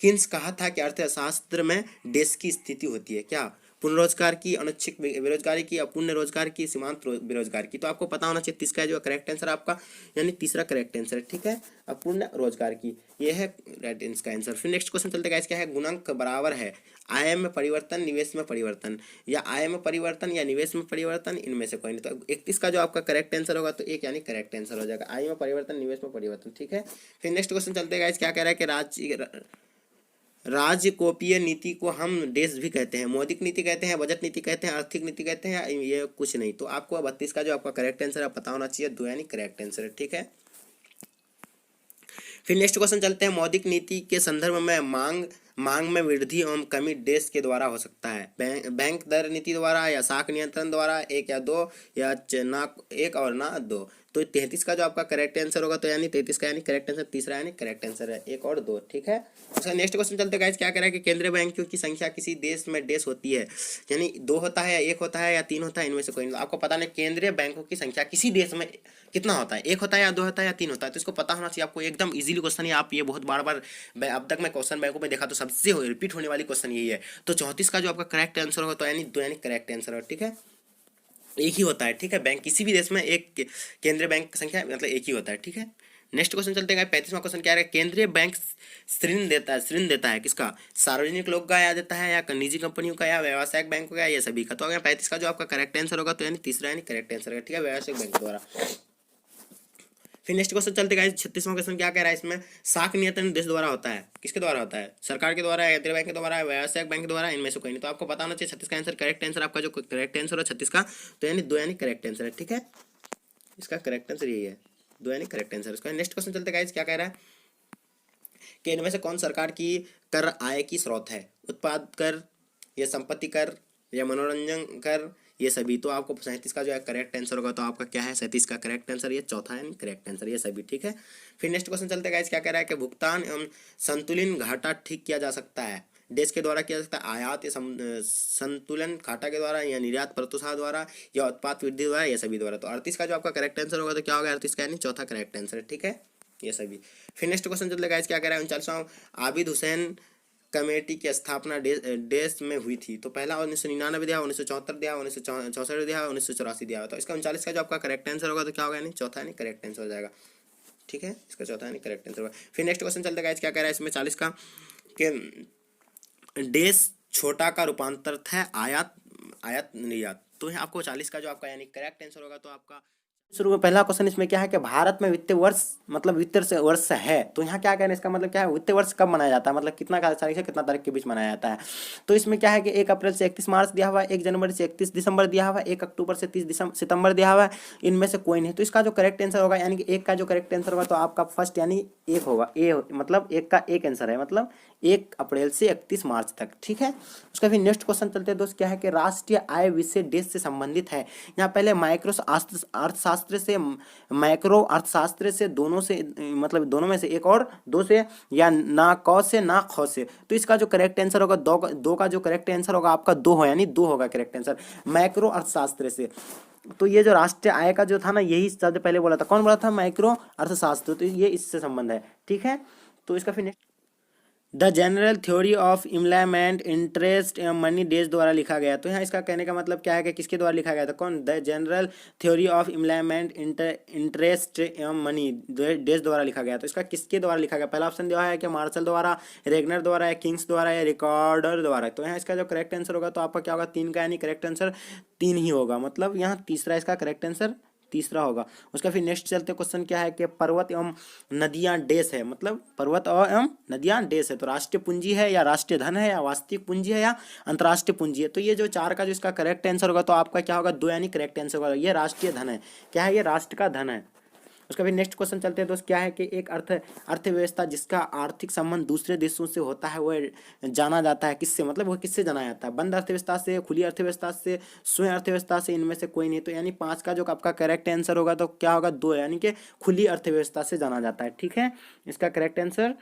किन्स कहा था कि अर्थशास्त्र में देश की स्थिति होती है, क्या पुनरोजगार की, अनैच्छिक बेरोजगारी की, अपूर्ण रोजगार की, सीमांत बेरोजगार की। तो आपको पता होना चाहिए 30 का जो करेक्ट आंसर आपका यानी तीसरा करेक्ट आंसर है। ठीक है, अपूर्ण रोजगार की, ये है राइट इसका आंसर। फिर नेक्स्ट क्वेश्चन चलते गाइस, क्या है गुणांक बराबर है आय में परिवर्तन, निवेश में परिवर्तन, या आय में परिवर्तन या निवेश में परिवर्तन, इनमें से कोई नहीं। तो 31 का जो आपका करेक्ट आंसर होगा तो 1 यानी करेक्ट आंसर हो जाएगा, आय में परिवर्तन, निवेश में परिवर्तन। ठीक है, फिर नेक्स्ट क्वेश्चन चलते गाइस, क्या कह रहा है कि राजकोषीय नीति को हम देश भी कहते हैं, मौद्रिक नीति कहते हैं, बजट नीति कहते हैं, आर्थिक नीति कहते हैं, या ये कुछ नहीं। तो आपको 32 का जो आपका करेक्ट आंसर है पता होना चाहिए, 2 यानी करेक्ट आंसर है। ठीक है, फिर नेक्स्ट क्वेश्चन चलते हैं, मौद्रिक नीति के संदर्भ में मांग में वृद्धि एवं कमी देश के द्वारा हो सकता है, बैंक दर नीति द्वारा या साख नियंत्रण द्वारा, एक या दो, या ना एक और ना दो। तो 33 का जो आपका करेक्ट आंसर होगा, तो यानी 33 का यानी करेक्ट आंसर, तीसरा यानी करेक्ट आंसर है, एक और दो। ठीक है, उसका नेक्स्ट क्वेश्चन चलते गाइस, क्या कह रहा है कि केंद्रीय बैंकों की संख्या किसी देश में देश होती है, यानी दो होता है या एक होता है या तीन होता है, इनमें से कोई नहीं। आपको पता नहीं केंद्रीय बैंकों की संख्या किसी देश में कितना होता है, एक होता है या दो होता है या तीन होता है, तो इसको पता होना चाहिए आपको। एकदम इजीली क्वेश्चन है, आप ये बहुत बार बार अब तक मैं क्वेश्चन बैंकों में देखा तो सबसे रिपीट होने वाली क्वेश्चन यही है। तो 34 का जो आपका करेक्ट आंसर होगा, तो यानी दो यानी करेक्ट आंसर है। ठीक है, एक ही होता है। ठीक है, बैंक किसी भी देश में एक केंद्रीय बैंक की संख्या मतलब एक ही होता है। ठीक है, नेक्स्ट क्वेश्चन चलते हैं। 35वां क्वेश्चन क्या है, केंद्रीय बैंक ऋण देता है किसका, सार्वजनिक लोग का या देता है, या निजी कंपनियों का, या व्यावसायिक बैंक का, या सभी का। तो अगर 35 का जो आपका करेक्ट आंसर होगा, तो यानी तीसरा यानी करेक्ट आंसर है। ठीक है, व्यावसायिक बैंक द्वारा। फिर नेक्स्ट क्वेश्चन चलते हैं, 36वां क्वेश्चन क्या कह रहा है इसमें, साख नियंत्रण देश द्वारा होता है, किसके द्वारा होता है, सरकार के द्वारा, केंद्रीय बैंक के द्वारा, व्यावसायिक बैंक के द्वारा, इनमें से कोई नहीं। तो आपको पता होना चाहिए 36 का आंसर करेक्ट आंसर, आपका जो करेक्ट आंसर है 36 का, तो यानी दो यानी करेक्ट आंसर है। ठीक है, इसका करेक्ट आंसर यही है, दो यानी करेक्ट आंसर। इसका नेक्स्ट क्वेश्चन चलते गाइस, क्या कह रहा है कि इनमें से कौन सरकार की कर आय की स्रोत है, उत्पाद कर, या संपत्ति कर, या मनोरंजन कर, ये सभी। तो आपको 37 का जो है करेक्ट आंसर होगा, तो आपका क्या है 37 का करेक्ट आंसर, ये चौथा है करेक्ट आंसर, ये सभी। ठीक है, फिर नेक्स्ट क्वेश्चन चलते गाइस, क्या कह रहा है कि भुगतान एवं संतुलन घाटा ठीक किया जा सकता है, देश के द्वारा किया जा सकता है, आयात या संतुलन घाटा के द्वारा, या निर्यात प्रोत्साहन द्वारा, या उत्पाद वृद्धि द्वारा, ये सभी द्वारा। तो 38 का जो आपका करेक्ट आंसर होगा, तो क्या होगा 38 का यानी चौथा करेक्ट आंसर। ठीक है, ये सभी। फिर नेक्स्ट क्वेश्चन चलते गाइस, क्या कह रहा है 39वां, आबिद हुसैन कमेटी की स्थापना देश में हुई थी। तो पहला 1999 दिया, 1974 दिया, 1964 दिया, 1984 दिया। तो इसका 39 का जो आपका करेक्ट आंसर होगा, तो क्या होगा यानी चौथा यानी करेक्ट आंसर हो जाएगा। ठीक है, इसका चौथा यानी करेक्ट आंसर होगा। फिर नेक्स्ट क्वेश्चन चलता है, क्या कह रहा है इसमें 40 का कि देश छोटा का रूपांतरित है आयात निर्यात। तो यहाँ आपको 40 का जो आपका यानी करेक्ट आंसर होगा, तो आपका शुरू में पहला क्वेश्चन इसमें क्या है कि भारत में वित्तीय वर्ष मतलब वित्तीय वर्ष है, तो यहाँ क्या कहना है, इसका मतलब क्या है, वित्तीय वर्ष कब मनाया जाता है, मतलब कितना तारीख से कितना तारीख के बीच मनाया जाता है। तो इसमें क्या है कि 1 अप्रैल से 31 मार्च दिया हुआ है, 1 जनवरी से 31 दिसंबर दिया हुआ है, 1 अक्टूबर से 30 सितंबर दिया हुआ है, इनमें से कोई नहीं। तो इसका जो करेक्ट आंसर होगा, यानी कि 1 का जो करेक्ट आंसर होगा, तो आपका फर्स्ट यानी 1 होगा, ए मतलब 1 का 1 आंसर है, मतलब 1 अप्रैल से 31 मार्च तक। ठीक है, उसका फिर नेक्स्ट क्वेश्चन चलते हैं दोस्त, क्या है कि राष्ट्रीय आय विषय देश से संबंधित है। यहाँ पहले माइक्रो अर्थशास्त्र से, मैक्रो अर्थशास्त्र से, दोनों से मतलब दोनों में से एक, और दो से, या ना क से ना ख से। तो इसका जो करेक्ट आंसर होगा, दो का जो करेक्ट आंसर होगा आपका 2 हो, यानी 2 होगा करेक्ट आंसर, मैक्रो अर्थशास्त्र से। तो ये जो राष्ट्रीय आय का जो था ना, यही शब्द पहले बोला था, कौन बोला था, माइक्रो अर्थशास्त्र। तो ये इससे संबंध है। ठीक है, तो इसका फिर the general theory of employment interest एवं मनी देश द्वारा लिखा गया। तो यहाँ इसका कहने का मतलब क्या है कि किसके द्वारा लिखा गया था, कौन, the general theory of employment interest एवं मनी देश द्वारा लिखा गया। तो इसका किसके द्वारा लिखा गया, पहला ऑप्शन दिया है कि मार्शल द्वारा, रेगनर द्वारा, या किंग्स द्वारा, या रिकॉर्डर द्वारा। तो यहाँ इसका जो करेक्ट आंसर होगा, तो आपका क्या होगा, 3 का यानी करेक्ट आंसर 3 ही होगा, मतलब यहाँ तीसरा इसका करेक्ट आंसर तीसरा होगा। उसका फिर नेक्स्ट चलते क्वेश्चन क्या है कि पर्वत एवं नदियां देश है, मतलब पर्वत एवं नदियां देश है, तो राष्ट्रीय पूंजी है, या राष्ट्रीय धन है, या वास्तविक पूंजी है, या अंतर्राष्ट्रीय पूंजी है। तो ये जो 4 का जो इसका करेक्ट आंसर होगा, तो आपका क्या होगा, 2 यानी करेक्ट आंसर होगा। ये राष्ट्रीय धन है, क्या है, ये राष्ट्र का धन है। उसका भी नेक्स्ट क्वेश्चन चलते हैं दोस्त, क्या है कि एक अर्थव्यवस्था जिसका आर्थिक संबंध दूसरे देशों से होता है, वह जाना जाता है किससे, मतलब वह किससे जाना जाता है, बंद अर्थव्यवस्था से, खुली अर्थव्यवस्था से, स्वयं अर्थव्यवस्था से, इनमें से कोई नहीं। तो यानी 5 का जो आपका करेक्ट आंसर होगा, तो क्या होगा, 2, यानी कि खुली अर्थव्यवस्था से जाना जाता है। ठीक है, इसका करेक्ट आंसर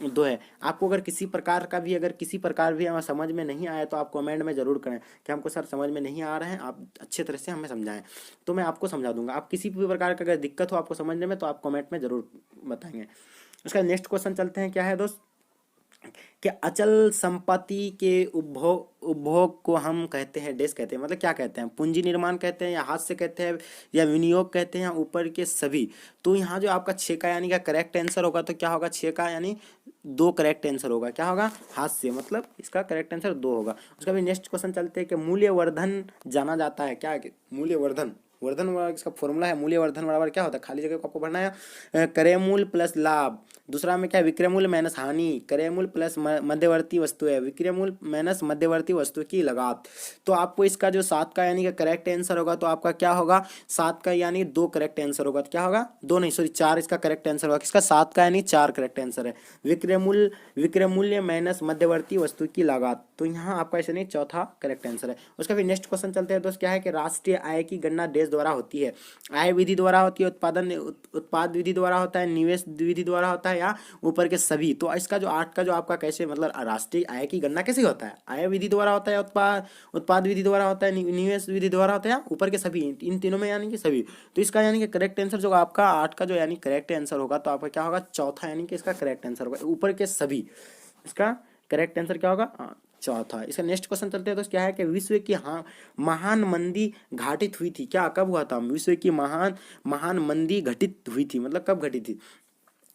2 है। आपको अगर किसी प्रकार भी हमें समझ में नहीं आया, तो आप कमेंट में जरूर करें कि हमको सर समझ में नहीं आ रहे हैं, आप अच्छे तरह से हमें समझाएं, तो मैं आपको समझा दूंगा। आप किसी भी प्रकार का अगर दिक्कत हो आपको समझने में, तो आप कमेंट में जरूर बताएंगे। उसका नेक्स्ट क्वेश्चन चलते हैं, क्या है दोस्त कि अचल संपत्ति के उपभोग को हम कहते हैं डैश कहते हैं, मतलब क्या कहते हैं, पूंजी निर्माण कहते हैं, या हाथ से कहते हैं, या विनियोग कहते हैं, या ऊपर के सभी। तो यहाँ जो आपका 6 का यानी का करेक्ट आंसर होगा, तो क्या होगा, 6 का यानी 2 करेक्ट आंसर होगा, क्या होगा, हाथ से, मतलब इसका करेक्ट आंसर 2 होगा। उसका भी नेक्स्ट क्वेश्चन चलते हैं कि मूल्यवर्धन जाना जाता है, क्या मूल्यवर्धन, इसका फॉर्मूला है मूल्यवर्धन बराबर क्या होता है, खाली जगह को आपको भरना है, क्रय मूल्य प्लस लाभ दूसरा में क्या है, विक्रय मूल्य माइनस हानि, क्रय मूल्य प्लस मध्यवर्ती वस्तु है, विक्रय मूल्य माइनस मध्यवर्ती वस्तु की लागत। तो आपको इसका जो 7 का यानी कि करेक्ट आंसर होगा, तो आपका क्या होगा, 7 का यानी 2 करेक्ट आंसर होगा। तो क्या होगा, 2 नहीं सॉरी 4 इसका करेक्ट आंसर होगा। किसका, 7 का यानी 4 करेक्ट आंसर है। विक्रय मूल्य माइनस मध्यवर्ती वस्तु की लागत, तो यहाँ आपका ऐसे नहीं चौथा करेक्ट आंसर है। उसका फिर नेक्स्ट क्वेश्चन चलते हैं दोस्त, क्या है कि राष्ट्रीय आय की गणना देश द्वारा होती है। आय विधि द्वारा होती है, उत्पाद विधि द्वारा होता है, निवेश विधि द्वारा होता है, या ऊपर के सभी। तो इसका जो 8 का जो आपका कैसे मतलब राष्ट्रीय आय की गणना कैसे होता है, आय विधि द्वारा होता है, उत्पाद विधि द्वारा होता है, निवेश विधि द्वारा होता है, या ऊपर के सभी, इन तीनों में यानी कि सभी। तो इसका यानी कि करेक्ट आंसर जो आपका 8 का जो यानी करेक्ट आंसर होगा, तो आपका क्या होगा, चौथा यानी कि इसका करेक्ट आंसर होगा, ऊपर के सभी। इसका करेक्ट आंसर क्या होगा, चौथा। इसका नेक्स्ट क्वेश्चन चलते हैं तो क्या है कि विश्व की महान मंदी घटित हुई थी, क्या कब हुआ था, विश्व की महान मंदी घटित हुई थी, मतलब कब घटी थी,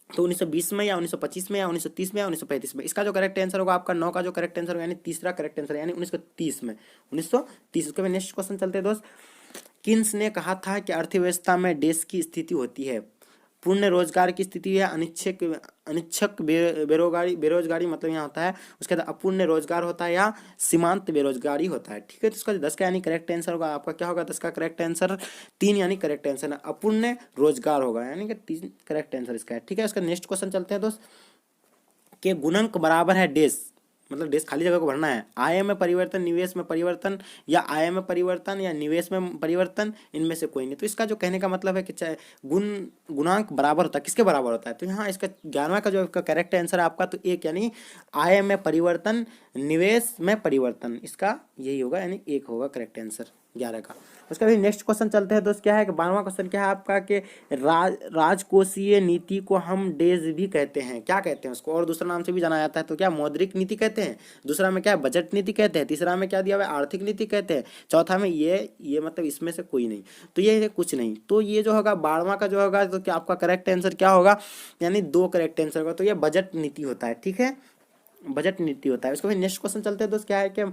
तो 1920 में, या 1925 में, या 1930 में, या 1935 में। इसका जो करेक्ट आंसर होगा आपका 9 का जो करेक्ट आंसर होगा, यानी तीसरा करेक्ट आंसर, यानी 1930 में, 1930। उसके बाद नेक्स्ट क्वेश्चन चलते हैं दोस्त, किन्स ने कहा था कि अर्थव्यवस्था में देश की स्थिति होती है, पूर्ण रोजगार की स्थिति है, अनिच्छक बेरोजगारी मतलब यहाँ होता है, उसके बाद अपूर्ण रोजगार होता है, या सीमांत बेरोजगारी होता है। ठीक है, तो इसका 10 का यानी करेक्ट आंसर होगा आपका क्या होगा, 10 का करेक्ट आंसर 3 यानी करेक्ट आंसर है, अपूर्ण रोजगार होगा, यानी कि 3 करेक्ट आंसर इसका है। ठीक है, इसका नेक्स्ट क्वेश्चन चलते हैं दोस्त, के गुणक बराबर है डेस, मतलब डेस खाली जगह को भरना है, आय में परिवर्तन, निवेश में परिवर्तन, या आय में परिवर्तन या निवेश में परिवर्तन, इनमें से कोई नहीं। तो इसका जो कहने का मतलब है कि चाहे गुणांक बराबर होता है, किसके बराबर होता है, तो यहाँ इसका 11वां का जो करेक्ट आंसर है आपका, तो 1 यानी आय में परिवर्तन, निवेश में परिवर्तन, इसका यही होगा, यानी 1 होगा करेक्ट आंसर 11 का। उसका भी नेक्स्ट क्वेश्चन चलते हैं दोस्त, क्या है कि 12वां क्वेश्चन क्या है आपका कि राजकोषीय नीति को हम डेज भी कहते हैं, क्या कहते हैं उसको, और दूसरा नाम से भी जाना जाता है, तो क्या मौद्रिक नीति कहते हैं, दूसरा में क्या बजट नीति कहते हैं, तीसरा में क्या दिया हुआ है, आर्थिक नीति कहते हैं, चौथा में ये मतलब इसमें से कोई नहीं, तो ये कुछ नहीं। तो ये जो होगा 12वां का जो होगा, तो क्या आपका करेक्ट आंसर क्या होगा, यानी 2 करेक्ट आंसर होगा, तो ये बजट नीति होता है। ठीक है, बजट नीति होता है। उसको फिर नेक्स्ट क्वेश्चन चलते हैं दोस्त, क्या है कि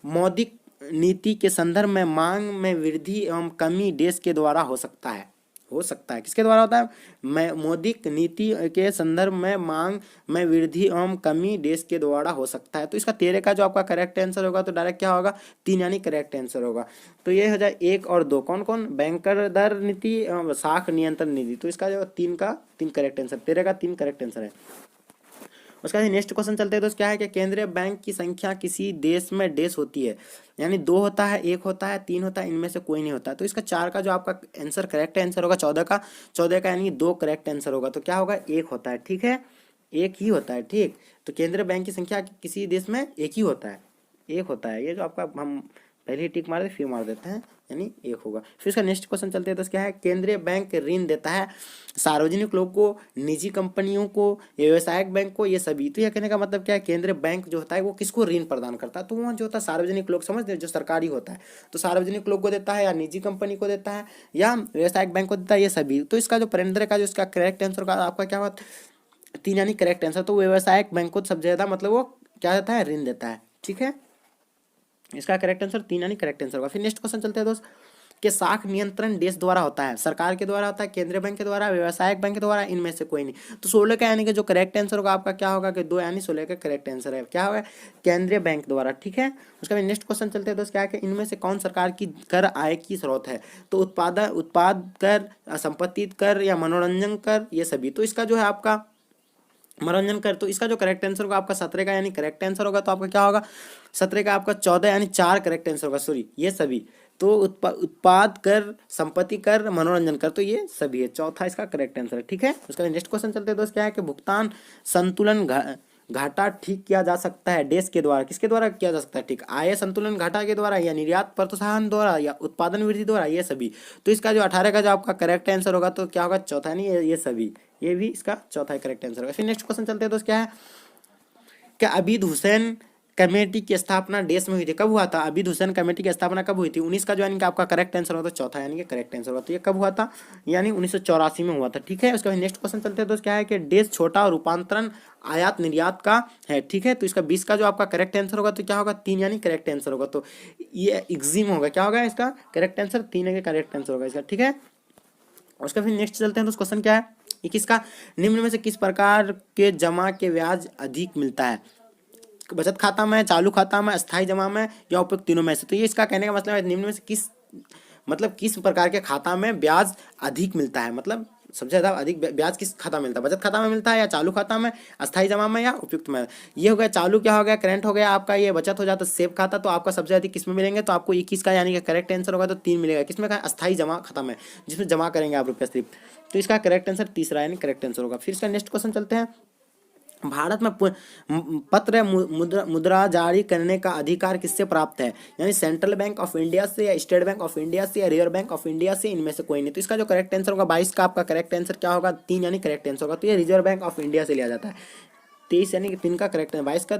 मौद्रिक नीति के संदर्भ में मांग में वृद्धि एवं कमी देश के द्वारा हो सकता है, किसके द्वारा होता है, मौद्रिक नीति के संदर्भ में मांग में वृद्धि एवं कमी देश के द्वारा हो सकता है। तो इसका 13 का जो आपका करेक्ट आंसर होगा, तो डायरेक्ट क्या होगा, 3 यानी करेक्ट आंसर होगा। तो ये हो जाए 1 और 2, कौन कौन, बैंकर दर नीति एवं साख नियंत्रण नीति। तो इसका जो 3 का 3 करेक्ट आंसर, 13 का 3 करेक्ट आंसर है। उसका नेक्स्ट क्वेश्चन चलते हैं दोस्त, क्या है कि केंद्रीय बैंक की संख्या किसी देश में देश होती है, यानी 2 होता है, 1 होता है, 3 होता है, इनमें से कोई नहीं होता है। तो इसका 4 का जो आपका आंसर करेक्ट आंसर होगा, 14 का यानी 2 करेक्ट आंसर होगा, तो क्या होगा, 1 होता है। ठीक है, 1 ही होता है। ठीक, तो केंद्रीय बैंक की संख्या किसी देश में 1 ही होता है, 1 होता है। ये जो आपका हम पहले ही टिक मार दे फिर मार देते हैं, यानी 1 होगा। फिर इसका नेक्स्ट क्वेश्चन चलते हैं तो क्या है, केंद्रीय बैंक ऋण देता है सार्वजनिक लोगों को, निजी कंपनियों को, व्यवसायिक बैंक को, ये सभी। तो यह कहने का मतलब क्या है, केंद्रीय बैंक जो होता है वो किसको ऋण प्रदान करता है, तो वहाँ जो होता है सार्वजनिक लोग, समझते हैं, जो सरकारी होता है तो सार्वजनिक लोग को देता है, या निजी कंपनी को देता है, या व्यवसायिक बैंक को देता है, ये सभी। तो इसका जो केंद्र का जो इसका करेक्ट आंसर का आपका क्या होगा, 3 यानी करेक्ट आंसर। तो व्यवसायिक बैंक को सबसे ज़्यादा मतलब वो क्या देता है, ऋण देता है। ठीक है, इसका करेक्ट आंसर 3 यानी करेक्ट आंसर होगा। फिर नेक्स्ट क्वेश्चन चलते हैं दोस्त, कि साख नियंत्रण देश द्वारा होता है, सरकार के द्वारा होता है, केंद्रीय बैंक के द्वारा, व्यवसायिक बैंक के द्वारा, इनमें से कोई नहीं। तो 16 का यानी कि जो करेक्ट आंसर होगा आपका क्या होगा, कि 2 यानी 16 का करेक्ट आंसर है, क्या होगा, केंद्रीय बैंक द्वारा। ठीक है, उसका नेक्स्ट क्वेश्चन चलते हैं दोस्त, क्या है कि इनमें से कौन सरकार की कर आय की स्रोत है, तो उत्पाद कर, संपत्ति कर, या मनोरंजन कर, ये सभी। तो इसका जो है आपका मनोरंजन कर, तो इसका जो करेक्ट आंसर होगा आपका 17 का यानी करेक्ट आंसर होगा, तो आपका क्या होगा, 17 का आपका 14 यानी 4 करेक्ट आंसर होगा, सॉरी ये सभी। तो उत्पाद कर, संपत्ति कर, मनोरंजन कर, तो ये सभी है, चौथा इसका करेक्ट आंसर है। ठीक है, उसका नेक्स्ट क्वेश्चन चलते हैं दोस्त, क्या है कि भुगतान संतुलन घाटा ठीक किया जा सकता है देश के द्वारा, किसके द्वारा किया जा सकता है ठीक, आय संतुलन घाटा के द्वारा, या निर्यात प्रोत्साहन द्वारा, या उत्पादन वृद्धि द्वारा, ये सभी। तो इसका जो 18 का जो आपका करेक्ट आंसर होगा, तो क्या होगा, चौथा नहीं, ये सभी, ये भी इसका चौथा करेक्ट आंसर होगा। फिर नेक्स्ट क्वेश्चन चलते हैं दोस्त, क्या है, क्या अबीद हुसैन कमेटी की स्थापना देश में हुई थी, कब हुआ था, अबीद हुसैन कमेटी की स्थापना कब हुई थी, 19 का जो यानी कि आपका करेक्ट आंसर होगा, तो चौथा यानी कि करेक्ट आंसर होगा। तो ये कब हुआ था, यानी 1984 में हुआ था। ठीक है, उसका नेक्स्ट क्वेश्चन चलते हैं तो क्या है कि देश छोटा और रूपांतरण आयात निर्यात का है। ठीक है, तो इसका 20 का जो आपका करेक्ट आंसर होगा, तो क्या होगा, 3 यानी करेक्ट आंसर होगा। तो ये एग्जिम होगा, क्या होगा इसका करेक्ट आंसर, 3 का करेक्ट आंसर होगा इसका। ठीक है, उसका फिर नेक्स्ट चलते हैं तो क्वेश्चन क्या है, 21 निम्न में से किस प्रकार के जमा के ब्याज अधिक मिलता है? बचत खाता में, चालू खाता में, अस्थायी जमा में या उपयुक्त तीनों में से। तो ये इसका कहने का मतलब है निम्न में से किस प्रकार के खाता में ब्याज अधिक मिलता है, मतलब सबसे ज़्यादा अधिक ब्याज किस खाता में मिलता है? बचत खाता में मिलता है या चालू खाता में, अस्थायी जमा में या उपयुक्त में। ये हो गया चालू, क्या हो गया करेंट हो गया आपका, ये बचत हो जाता है सेव खाता। तो आपका सबसे अधिक किस में मिलेंगे? तो आपको 21 का यानी कि करेक्ट आंसर होगा तो 3 मिलेगा। किसमें का? अस्थायी जमा खाता में, जिसमें जमा करेंगे आप रुपया सिर्फ। तो इसका करेक्ट आंसर तीसरा यानी करेक्ट आंसर होगा। फिर इसका नेक्स्ट क्वेश्चन चलते हैं। भारत में पत्र मुद्रा जारी करने का अधिकार किससे प्राप्त है? यानी सेंट्रल बैंक ऑफ इंडिया से या स्टेट बैंक ऑफ इंडिया से या रिजर्व बैंक ऑफ इंडिया से, इनमें से कोई नहीं। तो इसका जो करेक्ट आंसर होगा 22 का आपका करेक्ट आंसर क्या होगा? 3 यानी करेक्ट आंसर होगा। तो ये रिजर्व बैंक ऑफ इंडिया से लिया जाता है। 23 यानी कि 3 का करेक्ट आंसर, 22 का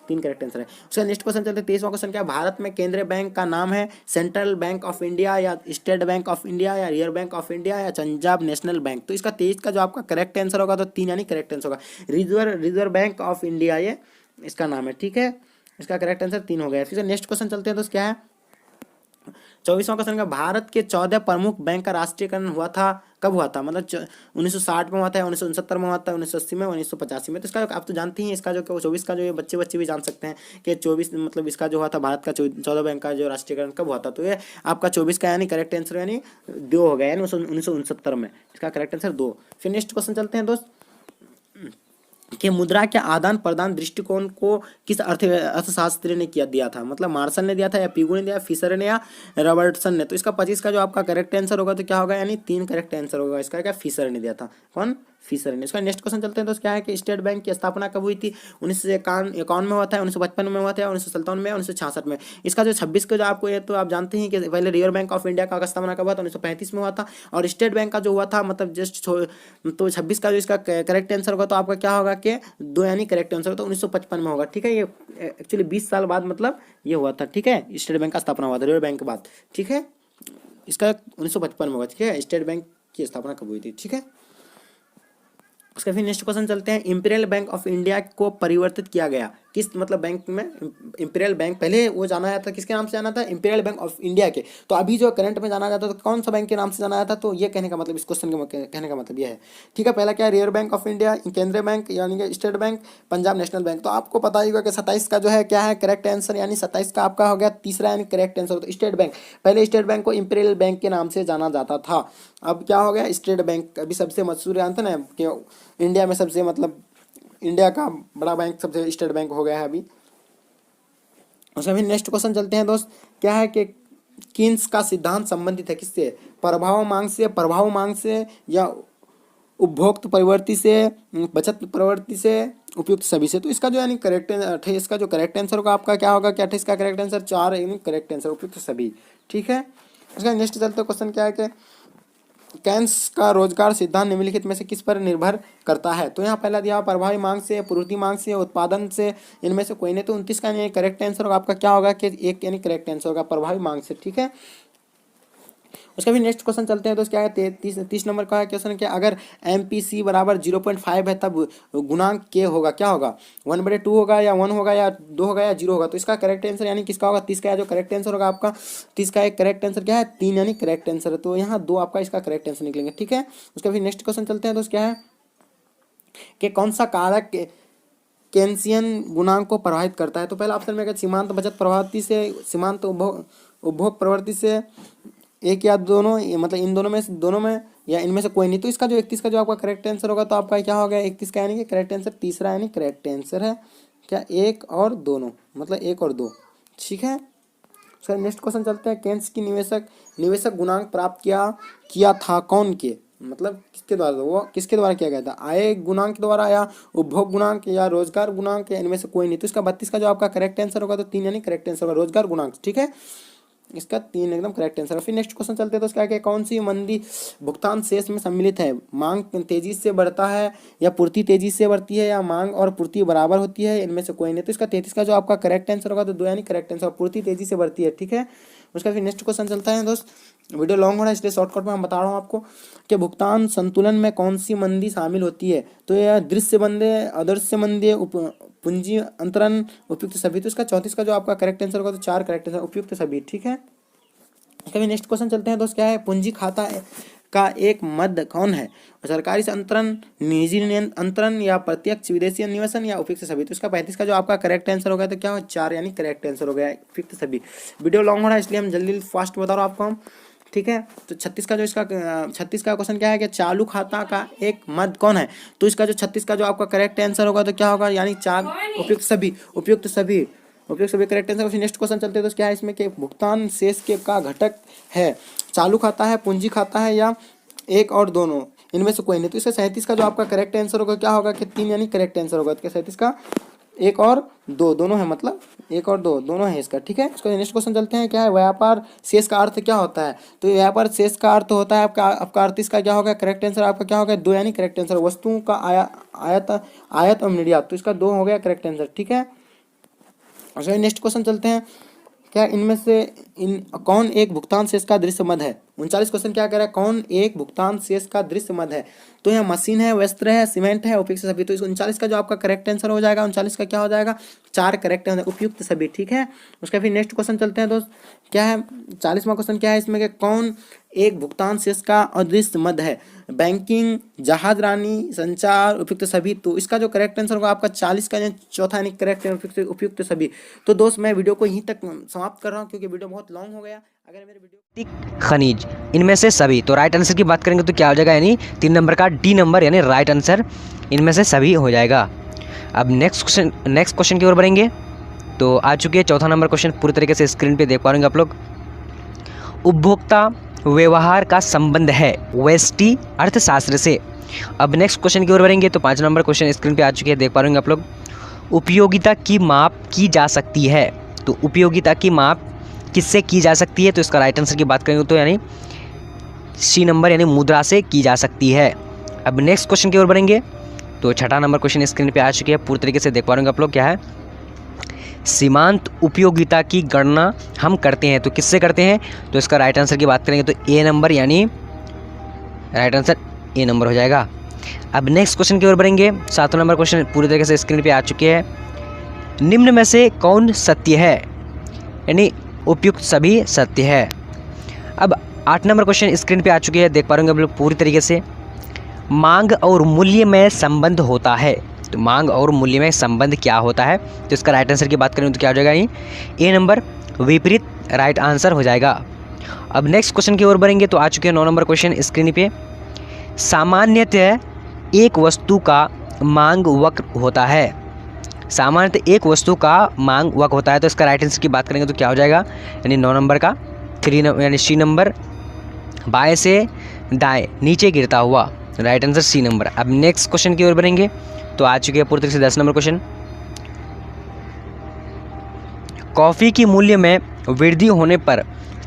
3 करेक्ट आंसर है। उसका नेक्स्ट क्वेश्चन चलते हैं। 23वां क्वेश्चन क्या है? भारत में केंद्रीय बैंक का नाम है सेंट्रल बैंक ऑफ इंडिया या स्टेट बैंक ऑफ इंडिया या रिजर्व बैंक ऑफ इंडिया या पंजाब नेशनल बैंक। तो इसका 23 का जो आपका करेक्ट आंसर होगा तो 3 यानी करेक्ट आंसर होगा। रिजर्व बैंक ऑफ इंडिया ये इसका नाम है, ठीक है। इसका करेक्ट आंसर 3 हो गया। फिर नेक्स्ट क्वेश्चन चलते हैं। तो क्या है? 24वां क्वेश्चन का भारत के 14 प्रमुख बैंक का राष्ट्रीयकरण हुआ था, कब हुआ था? मतलब 1960 में हुआ था, 1969 में हुआ था, 1980 में, 1985 में। तो इसका आप तो जानते ही हैं, इसका जो 24 का जो ये बच्चे भी जान सकते हैं कि 24 मतलब इसका जो हुआ था भारत का 14 बैंक का जो राष्ट्रीयकरण कब हुआ था। तो ये आपका 24 का यानी करेक्ट आंसर यानी 2 हो गया, यानी 1969 में। इसका करेक्ट आंसर 2। फिर नेक्स्ट क्वेश्चन चलते हैं दोस्त कि मुद्रा के आदान प्रदान दृष्टिकोण को किस अर्थशास्त्री ने दिया था? मतलब मार्शल ने दिया था या पिगू ने दिया, फिशर ने या रॉबर्टसन ने। तो इसका 25 का जो आपका करेक्ट आंसर होगा तो क्या होगा? यानी 3 करेक्ट आंसर होगा। इसका क्या? फिशर ने दिया था। कौन? फिशर ने। इसका नेक्स्ट क्वेश्चन चलते हैं। तो क्या है कि स्टेट बैंक की स्थापना कब हुई थी? 1951 में हुआ था, 1955 में हुआ था, 1957 में, 1966 में। इसका जो 26 का जो आपको ये तो आप जानते हैं कि पहले रिजर्व बैंक ऑफ इंडिया का स्थापना कब हुआ था? 1935 में हुआ था। और स्टेट बैंक का जो हुआ था मतलब जस्ट तो 26 का जो इसका करेक्ट आंसर होगा तो आपका क्या होगा कि 2 यानी करेक्ट आंसर तो 1955 में होगा, ठीक है। ये एक्चुअली 20 साल बाद मतलब ये हुआ था, ठीक है। स्टेट बैंक का स्थापना हुआ था रिजर्व बैंक के बाद, ठीक है। इसका 1955 में होगा, ठीक है। स्टेट बैंक की स्थापना कब हुई थी, ठीक है। उसका फिर नेक्स्ट क्वेश्चन चलते हैं। इंपीरियल बैंक ऑफ इंडिया को परिवर्तित किया गया किस मतलब बैंक में? इंपीरियल बैंक पहले वो जाना जाता था किसके नाम से जाना था? इंपीरियल बैंक ऑफ इंडिया के। तो अभी जो करंट में जाना जाता है तो कौन सा बैंक के नाम से जाना जाता? तो ये कहने का मतलब इस क्वेश्चन के कहने का मतलब ये है, ठीक है। पहला क्या है? रिजर्व बैंक ऑफ इंडिया, केंद्रीय बैंक यानी कि state bank, Punjab national bank. तो आपको पता ही होगा कि 27 का जो है क्या है करेक्ट आंसर, यानी 27 का आपका हो गया तीसरा यानी करेक्ट आंसर। तो स्टेट बैंक, पहले स्टेट बैंक को इंपीरियल बैंक के नाम से जाना जाता था, अब क्या हो गया? State bank. अभी सबसे मशहूर जानते ना कि इंडिया में सबसे मतलब इंडिया का बड़ा बैंक सबसे स्टेट बैंक हो गया है अभी। उसमें भी नेक्स्ट क्वेश्चन चलते हैं दोस्त। क्या है कि कीन्स का सिद्धांत संबंधित है किससे? प्रभाव मांग से या उपभोक्त प्रवृत्ति से, बचत प्रवृत्ति से, उपयुक्त सभी से। तो इसका जो यानी करेक्ट 28 का जो करेक्ट आंसर होगा आपका क्या होगा कि 28 का करेक्ट आंसर 4 यानी करेक्ट आंसर उपयुक्त सभी, ठीक है। इसका नेक्स्ट चलते क्वेश्चन क्या है कि केन्स का रोजगार सिद्धांत निम्नलिखित में से किस पर निर्भर करता है? तो यहाँ पहला दिया प्रभावी मांग से, पूर्ति मांग से, उत्पादन से, इनमें से कोई नहीं। तो 29 का यानी करेक्ट आंसर होगा आपका क्या होगा कि 1 यानी करेक्ट आंसर होगा प्रभावी मांग से, ठीक है। उसका भी नेक्स्ट क्वेश्चन चलते हैं। तो क्या है 30 नंबर का क्वेश्चन क्या? अगर MPC बराबर 0.5 है तब गुणांक के होगा, क्या होगा? 1/2 होगा या 1 होगा या 2 होगा या 0 होगा। तो इसका करेक्ट आंसर यानी किसका होगा? 30 का जो करेक्ट आंसर होगा आपका 30 का एक करेक्ट आंसर क्या है? 3 यानी करेक्ट आंसर है। तो यहाँ 2 आपका इसका करेक्ट आंसर निकलेंगे, ठीक है। उसका भी नेक्स्ट क्वेश्चन चलते हैं। तो क्या है कि कौन सा कारक केन्सियन गुणांक को प्रभावित करता है? तो पहला ऑप्शन में अगर सीमांत बचत प्रवृत्ति से, सीमांत उपभोग प्रवृत्ति से, एक या दोनों, मतलब इन दोनों में या इनमें से कोई नहीं। तो इसका जो 31 का जो आपका करेक्ट आंसर होगा तो आपका क्या हो गया? 31 का यानी कि करेक्ट आंसर तीसरा यानी करेक्ट आंसर है क्या? 1 और दोनों, मतलब 1 और 2, ठीक है। सर नेक्स्ट क्वेश्चन चलते हैं। केन्स की निवेशक गुणांक प्राप्त किया था कौन के? मतलब किसके द्वारा? वो किसके द्वारा किया गया था? आय गुणांक के द्वारा या उपभोग गुणांक या रोजगार गुणांक या इनमें से कोई नहीं। तो इसका 32 का जो आपका करेक्ट आंसर होगा तो 3 यानी करेक्ट आंसर होगा रोजगार गुणांक, ठीक है। इसका 3 एकदम करेक्ट आंसर है। फिर नेक्स्ट क्वेश्चन चलते हैं। तो क्या है कौन सी मंदी भुगतान शेष में सम्मिलित है? मांग तेजी से बढ़ता है या पूर्ति तेजी से बढ़ती है या मांग और पूर्ति बराबर होती है, इनमें से कोई नहीं। तो इसका 33 का जो आपका करेक्ट आंसर होगा तो 2 यानी करेक्ट आंसर, पूर्ति तेजी से बढ़ती है, ठीक है। उसका फिर नेक्स्ट क्वेश्चन चलता है दोस्त। वीडियो लॉन्ग हो रहा है इसलिए शॉर्टकट में हम बता रहा हूँ आपको कि भुगतान संतुलन में कौन सी मंदी शामिल होती है? तो यह दृश्य मंदी, अदृश्य मंदी, पूंजी अंतरण, उपयुक्त सभी। तो इसका 34 का जो आपका करेक्ट आंसर होगा तो 4 करेक्ट आंसर उपयुक्त सभी, ठीक है। कभी नेक्स्ट क्वेश्चन चलते हैं दोस्त। क्या है पूंजी खाता का एक मद कौन है? सरकारी अंतरण, निजी अंतरण या प्रत्यक्ष विदेशी निवेशन या उपयुक्त सभी। तो इसका 35 का जो आपका करेक्ट आंसर हो गया तो क्या हो 4 यानी करेक्ट आंसर हो गया उपयुक्त सभी। वीडियो लॉन्ग हो रहा है इसलिए हम जल्दी फास्ट बता रहा हूँ आपको हम, ठीक है। तो 36 का जो इसका 36 का क्वेश्चन क्या है कि चालू खाता का एक मद कौन है? तो इसका जो 36 का जो आपका करेक्ट आंसर होगा तो क्या होगा यानी 4 उपयुक्त सभी, उपयुक्त सभी, उपयुक्त सभी करेक्ट आंसर। फिर नेक्स्ट क्वेश्चन चलते हैं तो क्या है इसमें कि भुगतान शेष के का घटक है, चालू खाता है, पूंजी खाता है या एक और दोनों, इनमें से कोई नहीं। तो इसका 37 का जो आपका करेक्ट आंसर होगा क्या होगा कि 3 यानी करेक्ट आंसर होगा। तो 37 का एक और दो दोनों है, मतलब एक और दो दोनों है इसका, ठीक है। इसका नेक्स्ट क्वेश्चन चलते हैं क्या है व्यापार शेष का अर्थ क्या होता है? तो व्यापार शेष का अर्थ होता है आपका अर्थ इसका क्या होगा करेक्ट आंसर आपका क्या होगा 2 यानी करेक्ट आंसर। वस्तुओं का आयात और निर्यात, तो इसका 2 हो गया करेक्ट आंसर, ठीक है। अच्छा नेक्स्ट क्वेश्चन चलते हैं क्या इनमें से कौन एक भुगतान शेष का दृश्य मद है? 39 क्वेश्चन क्या कह रहा है कौन एक भुगतान शेष का दृश्य मद है? तो यह मशीन है, वस्त्र है, सीमेंट है, उपयुक्त सभी। तो इस 39 का जो आपका करेक्ट आंसर हो जाएगा 39 का क्या हो जाएगा 4 करेक्ट आंसर उपयुक्त सभी, ठीक है। उसका फिर नेक्स्ट क्वेश्चन चलते हैं दोस्त क्या है 40वां क्वेश्चन क्या है इसमें कि कौन एक भुगतान शेष का अदृश्य मद है? बैंकिंग, जहाज रानी, संचार, उपयुक्त सभी। तो इसका जो करेक्ट आंसर होगा आपका 40 का चौथा यानी करेक्ट उपयुक्त सभी। तो दोस्त मैं वीडियो को यहीं तक समाप्त कर रहा हूँ क्योंकि वीडियो बहुत लॉन्ग हो गया। अगर मेरे वीडियो खनिज इनमें से सभी, तो राइट आंसर की बात करेंगे तो क्या हो जाएगा यानी 3 नंबर का डी नंबर यानी राइट आंसर इनमें से सभी हो जाएगा। अब नेक्स्ट क्वेश्चन की ओर बढ़ेंगे तो आ चुके हैं चौथा नंबर क्वेश्चन, पूरी तरीके से स्क्रीन पे देख पा रहे आप लोग। उपभोक्ता व्यवहार का संबंध है व्यष्टि अर्थशास्त्र से। अब नेक्स्ट क्वेश्चन की ओर बढ़ेंगे तो 5 नंबर क्वेश्चन स्क्रीन पे आ चुके हैं, देख पा रहे आप लोग। उपयोगिता की माप की जा सकती है, तो उपयोगिता की माप किससे की जा सकती है? तो इसका राइट आंसर की बात करेंगे तो यानी सी नंबर यानी मुद्रा से की जा सकती है। अब नेक्स्ट क्वेश्चन की ओर बढ़ेंगे तो 6ठा नंबर क्वेश्चन स्क्रीन पे आ चुके हैं, पूरी तरीके से देख पा रहे आप लोग। क्या है सीमांत उपयोगिता की गणना हम करते हैं, तो किससे करते हैं? तो इसका राइट आंसर की बात करेंगे तो ए नंबर यानी राइट आंसर ए नंबर हो जाएगा। अब नेक्स्ट क्वेश्चन की ओर बढ़ेंगे 7वां नंबर क्वेश्चन पूरी तरीके से स्क्रीन पे आ चुके हैं। निम्न में से कौन सत्य है? यानी उपयुक्त सभी सत्य है। अब 8 नंबर क्वेश्चन स्क्रीन पे आ चुके हैं, देख पा रहे हैं आप लोग पूरी तरीके से। मांग और मूल्य में संबंध होता है, तो मांग और मूल्य में संबंध क्या होता है? तो इसका राइट आंसर की बात करें तो क्या हो जाएगा ए नंबर विपरीत राइट आंसर हो जाएगा। अब नेक्स्ट क्वेश्चन की ओर बढ़ेंगे तो आ चुके हैं 9 नंबर क्वेश्चन स्क्रीन पे। सामान्यतः एक वस्तु का मांग वक्र होता है, सामान्यतः एक वस्तु का मांग वक्र होता है। तो इसका राइट आंसर की बात करेंगे तो क्या हो जाएगा यानी 9 नंबर का 3 नंबर यानी सी नंबर बाएं से दाएं नीचे गिरता हुआ, राइट आंसर सी नंबर। अब नेक्स्ट क्वेश्चन की ओर बढ़ेंगे तो आ चुके हैं पूरी तरह से 10 नंबर क्वेश्चन। कॉफ़ी की मूल्य में वृद्धि होने पर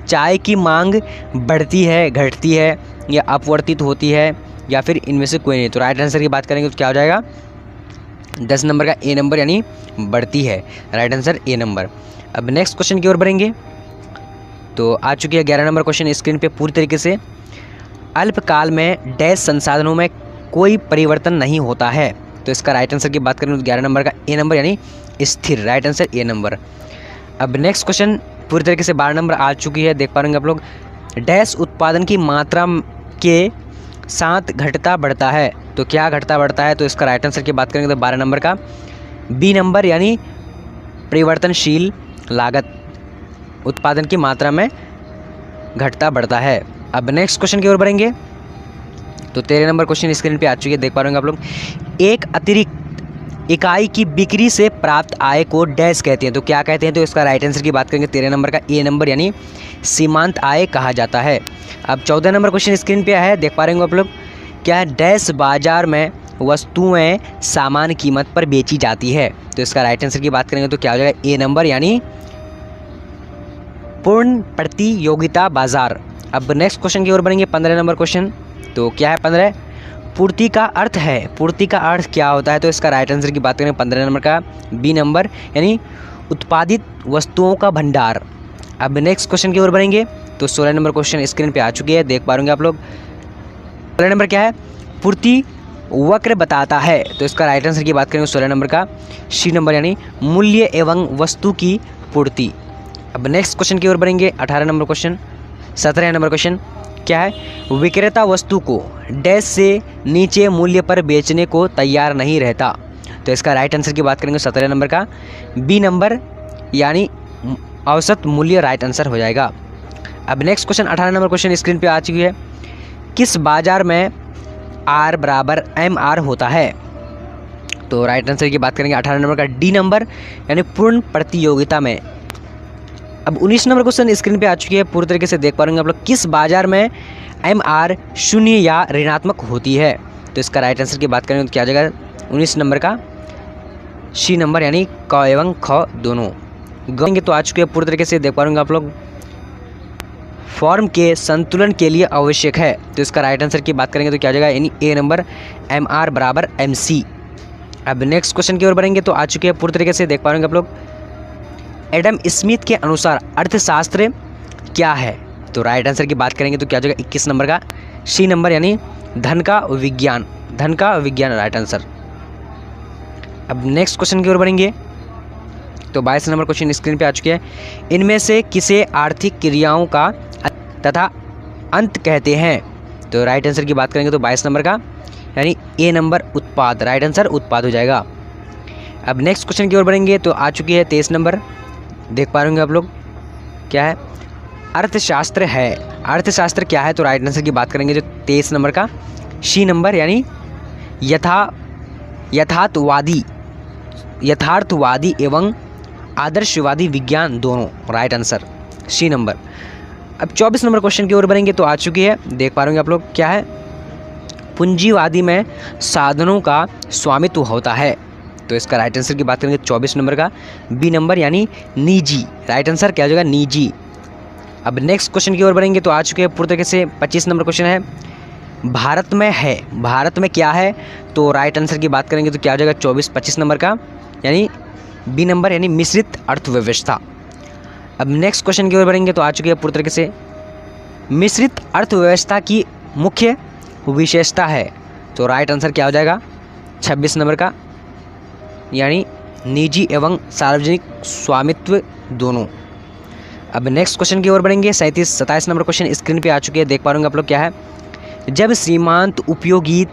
चाय की मांग बढ़ती है, घटती है या अपवर्तित होती है या फिर इनमें से कोई नहीं। तो राइट आंसर की बात करेंगे तो क्या हो जाएगा 10 नंबर का ए नंबर यानी बढ़ती है, राइट आंसर ए नंबर। अब नेक्स्ट क्वेश्चन की ओर बढ़ेंगे तो आ चुकी है 11 नंबर क्वेश्चन स्क्रीन पे पूरी तरीके से। अल्पकाल में डैश संसाधनों में कोई परिवर्तन नहीं होता है, तो इसका राइट आंसर की बात करें तो 11 नंबर का ए नंबर यानी स्थिर, राइट आंसर ए नंबर। अब नेक्स्ट क्वेश्चन पूरी तरीके से 12 नंबर आ चुकी है, देख पा रहे हैं आप लोग। डैश उत्पादन की मात्रा के साथ घटता बढ़ता है, तो क्या घटता बढ़ता है? तो इसका राइट आंसर की बात करेंगे तो 12 नंबर का बी नंबर यानी परिवर्तनशील लागत उत्पादन की मात्रा में घटता बढ़ता है। अब नेक्स्ट क्वेश्चन की ओर बढ़ेंगे तो 13 नंबर क्वेश्चन स्क्रीन पे आ चुकी है, देख पा रहे हैं आप लोग। एक अतिरिक्त इकाई की बिक्री से प्राप्त आय को डैश कहते हैं, तो क्या कहते हैं? तो इसका राइट आंसर की बात करेंगे 13 नंबर का ए नंबर यानी सीमांत आय कहा जाता है। अब 14 नंबर क्वेश्चन स्क्रीन पे है, देख पा रहे हैं आप लोग। क्या डैश बाजार में वस्तुएं सामान कीमत पर बेची जाती है, तो इसका राइट आंसर की बात करेंगे तो क्या हो जाएगा ए नंबर यानी पूर्ण प्रतियोगिता बाजार। अब नेक्स्ट क्वेश्चन की ओर बढ़ेंगे 15 नंबर क्वेश्चन, तो क्या है 15 पूर्ति का अर्थ है, पूर्ति का अर्थ क्या होता है? तो इसका राइट आंसर की बात करें 15 नंबर का बी नंबर यानी उत्पादित वस्तुओं का भंडार। अब नेक्स्ट क्वेश्चन की ओर बढ़ेंगे तो 16 नंबर क्वेश्चन स्क्रीन पे आ चुकी है, देख पा रहे आप लोग। 16 नंबर क्या है? पूर्ति वक्र बताता है, तो इसका राइट आंसर की बात करेंगे 16 नंबर का सी नंबर यानी मूल्य एवं वस्तु की पूर्ति। अब नेक्स्ट क्वेश्चन की ओर बढ़ेंगे 18 नंबर क्वेश्चन 17 नंबर क्वेश्चन। क्या है, विक्रेता वस्तु को डैश से नीचे मूल्य पर बेचने को तैयार नहीं रहता। तो इसका राइट आंसर की बात करेंगे 17 नंबर का बी नंबर यानी औसत मूल्य राइट आंसर हो जाएगा। अब next question 18 number question screen पे आ चुकी है। किस बाजार में R बराबर MR होता है? तो राइट आंसर की बात करेंगे 18 नंबर का डी नंबर यानी पूर्ण प्रतियोगिता में। अब 19 नंबर क्वेश्चन स्क्रीन पे आ चुकी है, पूरी तरीके से देख पा रहे हैं आप लोग। किस बाजार में MR शून्य या ऋणात्मक होती है? तो इसका राइट आंसर की बात करेंगे तो क्या आ जाएगा 19 नंबर का सी नंबर यानी क एवं ख दोनों। गएंगे तो आ चुके हैं, पूरी तरीके से देख पा रहे हैं आप लोग। फॉर्म के संतुलन के लिए आवश्यक है। तो इसका राइट आंसर की बात करेंगे तो क्या आ जाएगा यानी ए नंबर MR बराबर MC। अब नेक्स्ट क्वेश्चन की ओर बढ़ेंगे तो आ चुके हैं, पूरी तरीके से देख पा रहे हैं आप लोग। एडम स्मिथ के अनुसार अर्थशास्त्र क्या है? तो राइट आंसर की बात करेंगे तो क्या आ जाएगा 21 नंबर का सी नंबर यानी धन का विज्ञान। धन का विज्ञान राइट आंसर। अब नेक्स्ट क्वेश्चन की ओर बढ़ेंगे तो 22 नंबर क्वेश्चन स्क्रीन पे आ चुके हैं। इनमें से किसे आर्थिक क्रियाओं का तथा अंत कहते हैं? तो राइट आंसर की बात करेंगे तो 22 नंबर का यानी ए नंबर उत्पाद। राइट आंसर उत्पाद हो जाएगा। अब नेक्स्ट क्वेश्चन की ओर बढ़ेंगे तो आ चुकी है 23 नंबर, देख पा रहे होंगे आप लोग। क्या है? अर्थशास्त्र है। अर्थशास्त्र क्या है? तो राइट आंसर की बात करेंगे जो 23 नंबर का सी नंबर यानी यथार्थवादी एवं आदर्शवादी विज्ञान दोनों। Right answer C number. अब 24 नंबर क्वेश्चन की ओर बढ़ेंगे तो आ चुकी है, देख पा रहे होंगे आप लोग। क्या है? पूंजीवादी में साधनों का स्वामित्व होता है। तो इसका राइट आंसर की बात करेंगे 24 नंबर का बी नंबर यानी निजी। राइट आंसर क्या हो जाएगा? निजी। अब नेक्स्ट क्वेश्चन की ओर बढ़ेंगे तो आ चुके हैं, पूरी तरीके से 25 नंबर क्वेश्चन है। भारत में है, भारत में क्या है? तो राइट आंसर की बात करेंगे तो क्या हो जाएगा 24-25 नंबर का यानी बी नंबर यानी मिश्रित अर्थव्यवस्था। अब नेक्स्ट क्वेश्चन की ओर बढ़ेंगे तो आ चुके हैं, पूरी तरीके से मिश्रित अर्थव्यवस्था की मुख्य विशेषता है। तो राइट आंसर क्या हो जाएगा 26 नंबर का यानी निजी एवं सार्वजनिक स्वामित्व दोनों। अब नेक्स्ट क्वेश्चन की ओर बढ़ेंगे 27 नंबर क्वेश्चन स्क्रीन पे आ चुके हैं, देख पा रहे आप लोग। क्या है? जब सीमांत उपयोगी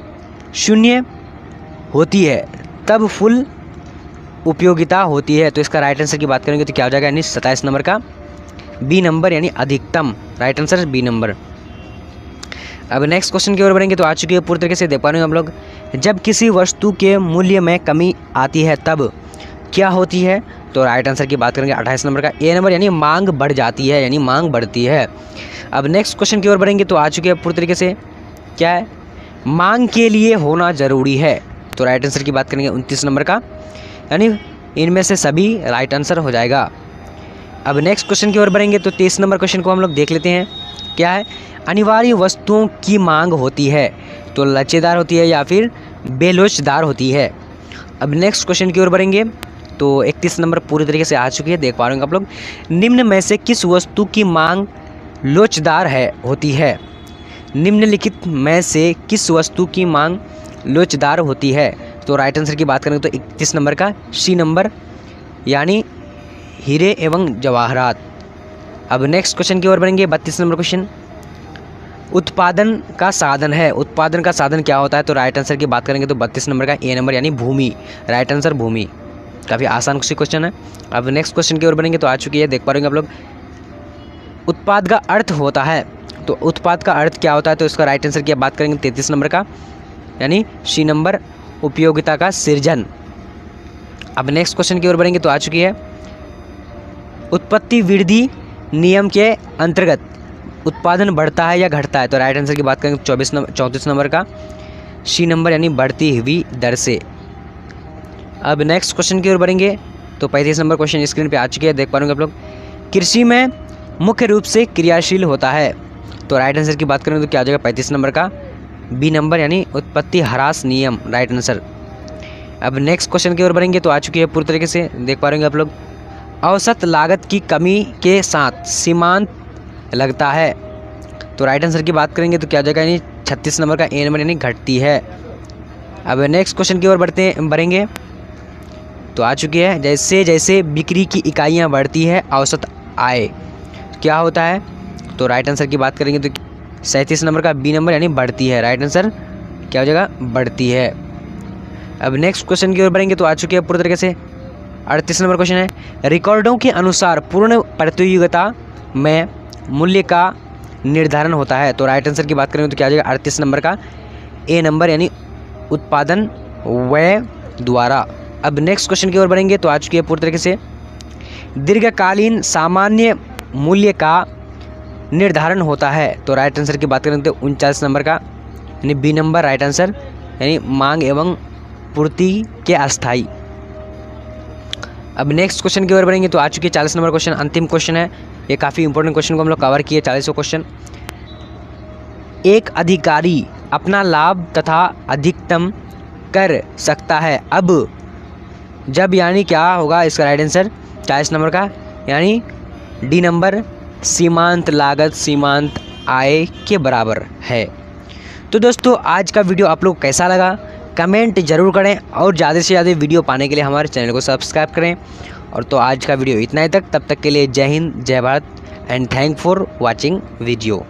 शून्य होती है तब फुल उपयोगिता होती है। तो इसका राइट आंसर की बात करेंगे तो क्या हो जाएगा यानी 27 नंबर का बी नंबर यानी अधिकतम। Right answer B number. अब नेक्स्ट क्वेश्चन की ओर बढ़ेंगे तो आ चुके हैं, पूरी तरीके से देख पा रहे हैं हम लोग। जब किसी वस्तु के मूल्य में कमी आती है तब क्या होती है? तो राइट आंसर की बात करेंगे 28 नंबर का ए नंबर यानी मांग बढ़ जाती है, यानी मांग बढ़ती है। अब नेक्स्ट क्वेश्चन की ओर बढ़ेंगे तो आ चुके हैं, पूरी तरीके से। क्या है? मांग के लिए होना ज़रूरी है। तो राइट आंसर की बात करेंगे 29 नंबर का यानी इनमें से सभी राइट आंसर हो जाएगा। अब नेक्स्ट क्वेश्चन की ओर बढ़ेंगे तो 23 नंबर क्वेश्चन को हम लोग देख लेते हैं। क्या है? अनिवार्य वस्तुओं की मांग होती है तो लचेदार होती है या फिर बेलोचदार होती है। अब नेक्स्ट क्वेश्चन की ओर बढ़ेंगे तो 31 नंबर पूरी तरीके से आ चुकी है, देख पा रहे हैं आप लोग। निम्न में से किस वस्तु की मांग लोचदार होती है? निम्नलिखित में से किस वस्तु की मांग लोचदार होती है? तो राइट आंसर की बात करें तो 31 नंबर का सी नंबर यानी हीरे एवं जवाहरात। अब नेक्स्ट क्वेश्चन की ओर बढ़ेंगे 32 नंबर क्वेश्चन। उत्पादन का साधन है। उत्पादन का साधन क्या होता है? तो राइट आंसर की बात करेंगे तो 32 नंबर का ए नंबर यानी भूमि। राइट आंसर भूमि। काफ़ी आसान सी क्वेश्चन है। अब नेक्स्ट क्वेश्चन की ओर बढ़ेंगे तो आ चुकी है, देख पा रहे हैं आप लोग। उत्पाद का अर्थ होता है तो उत्पाद का अर्थ क्या होता है? तो इसका राइट आंसर की बात करेंगे 33 नंबर का यानी सी नंबर उपयोगिता का सृजन। अब नेक्स्ट क्वेश्चन की ओर बढ़ेंगे तो आ चुकी है। उत्पत्ति वृद्धि नियम के अंतर्गत उत्पादन बढ़ता है या घटता है? तो राइट आंसर की बात करेंगे 34 नंबर का सी नंबर यानी बढ़ती हुई दर से। अब नेक्स्ट क्वेश्चन की ओर बढ़ेंगे तो 35 नंबर क्वेश्चन स्क्रीन पे आ चुके हैं, देख पा रहे आप लोग। कृषि में मुख्य रूप से क्रियाशील होता है तो राइट आंसर की बात करें तो क्या आ जाएगा 35 नंबर का बी नंबर यानी उत्पत्ति ह्रास नियम। Right answer. अब नेक्स्ट क्वेश्चन की ओर बढ़ेंगे तो आ चुकी है, पूरी तरीके से देख पा रहे आप लोग। औसत लागत की कमी के साथ सीमांत लगता है तो राइट आंसर की बात करेंगे तो क्या आ जाएगा यानी 36 नंबर का ए नंबर यानी घटती है। अब नेक्स्ट क्वेश्चन की ओर बढ़ेंगे तो आ चुकी है। जैसे जैसे बिक्री की इकाइयाँ बढ़ती है औसत आय क्या होता है? तो राइट आंसर की बात करेंगे तो 37 नंबर का बी नंबर यानी बढ़ती है। राइट आंसर क्या हो जाएगा? बढ़ती है। अब नेक्स्ट क्वेश्चन की ओर बढ़ेंगे तो आ चुके हैं पूरी तरीके से 38 नंबर क्वेश्चन है, रिकॉर्डों के अनुसार पूर्ण प्रतियोगिता में मूल्य का निर्धारण होता है। तो राइट आंसर की बात करेंगे तो क्या आ जाएगा? 38 नंबर का ए नंबर यानी उत्पादन व्यय द्वारा। अब नेक्स्ट क्वेश्चन की ओर बढ़ेंगे तो आ चुकी है पूरी तरीके से, दीर्घकालीन सामान्य मूल्य का निर्धारण होता है। तो राइट आंसर की बात करें तो 39 नंबर का यानी बी नंबर राइट आंसर यानी मांग एवं पूर्ति के अस्थाई। अब नेक्स्ट क्वेश्चन की ओर बढ़ेंगे तो आ चुकी है 40 नंबर क्वेश्चन, अंतिम क्वेश्चन है। ये काफ़ी इंपॉर्टेंट क्वेश्चन को हम लोग कवर किए 40वां क्वेश्चन। एक अधिकारी अपना लाभ तथा अधिकतम कर सकता है अब जब, यानी क्या होगा इसका राइट आंसर 40 नंबर का यानी डी नंबर, सीमांत लागत सीमांत आय के बराबर है। तो दोस्तों आज का वीडियो आप लोग कैसा लगा कमेंट जरूर करें और ज़्यादा से ज़्यादा वीडियो पाने के लिए हमारे चैनल को सब्सक्राइब करें। और तो आज का वीडियो इतना ही तक, तब तक के लिए जय हिंद जय Bharat and thank for watching video.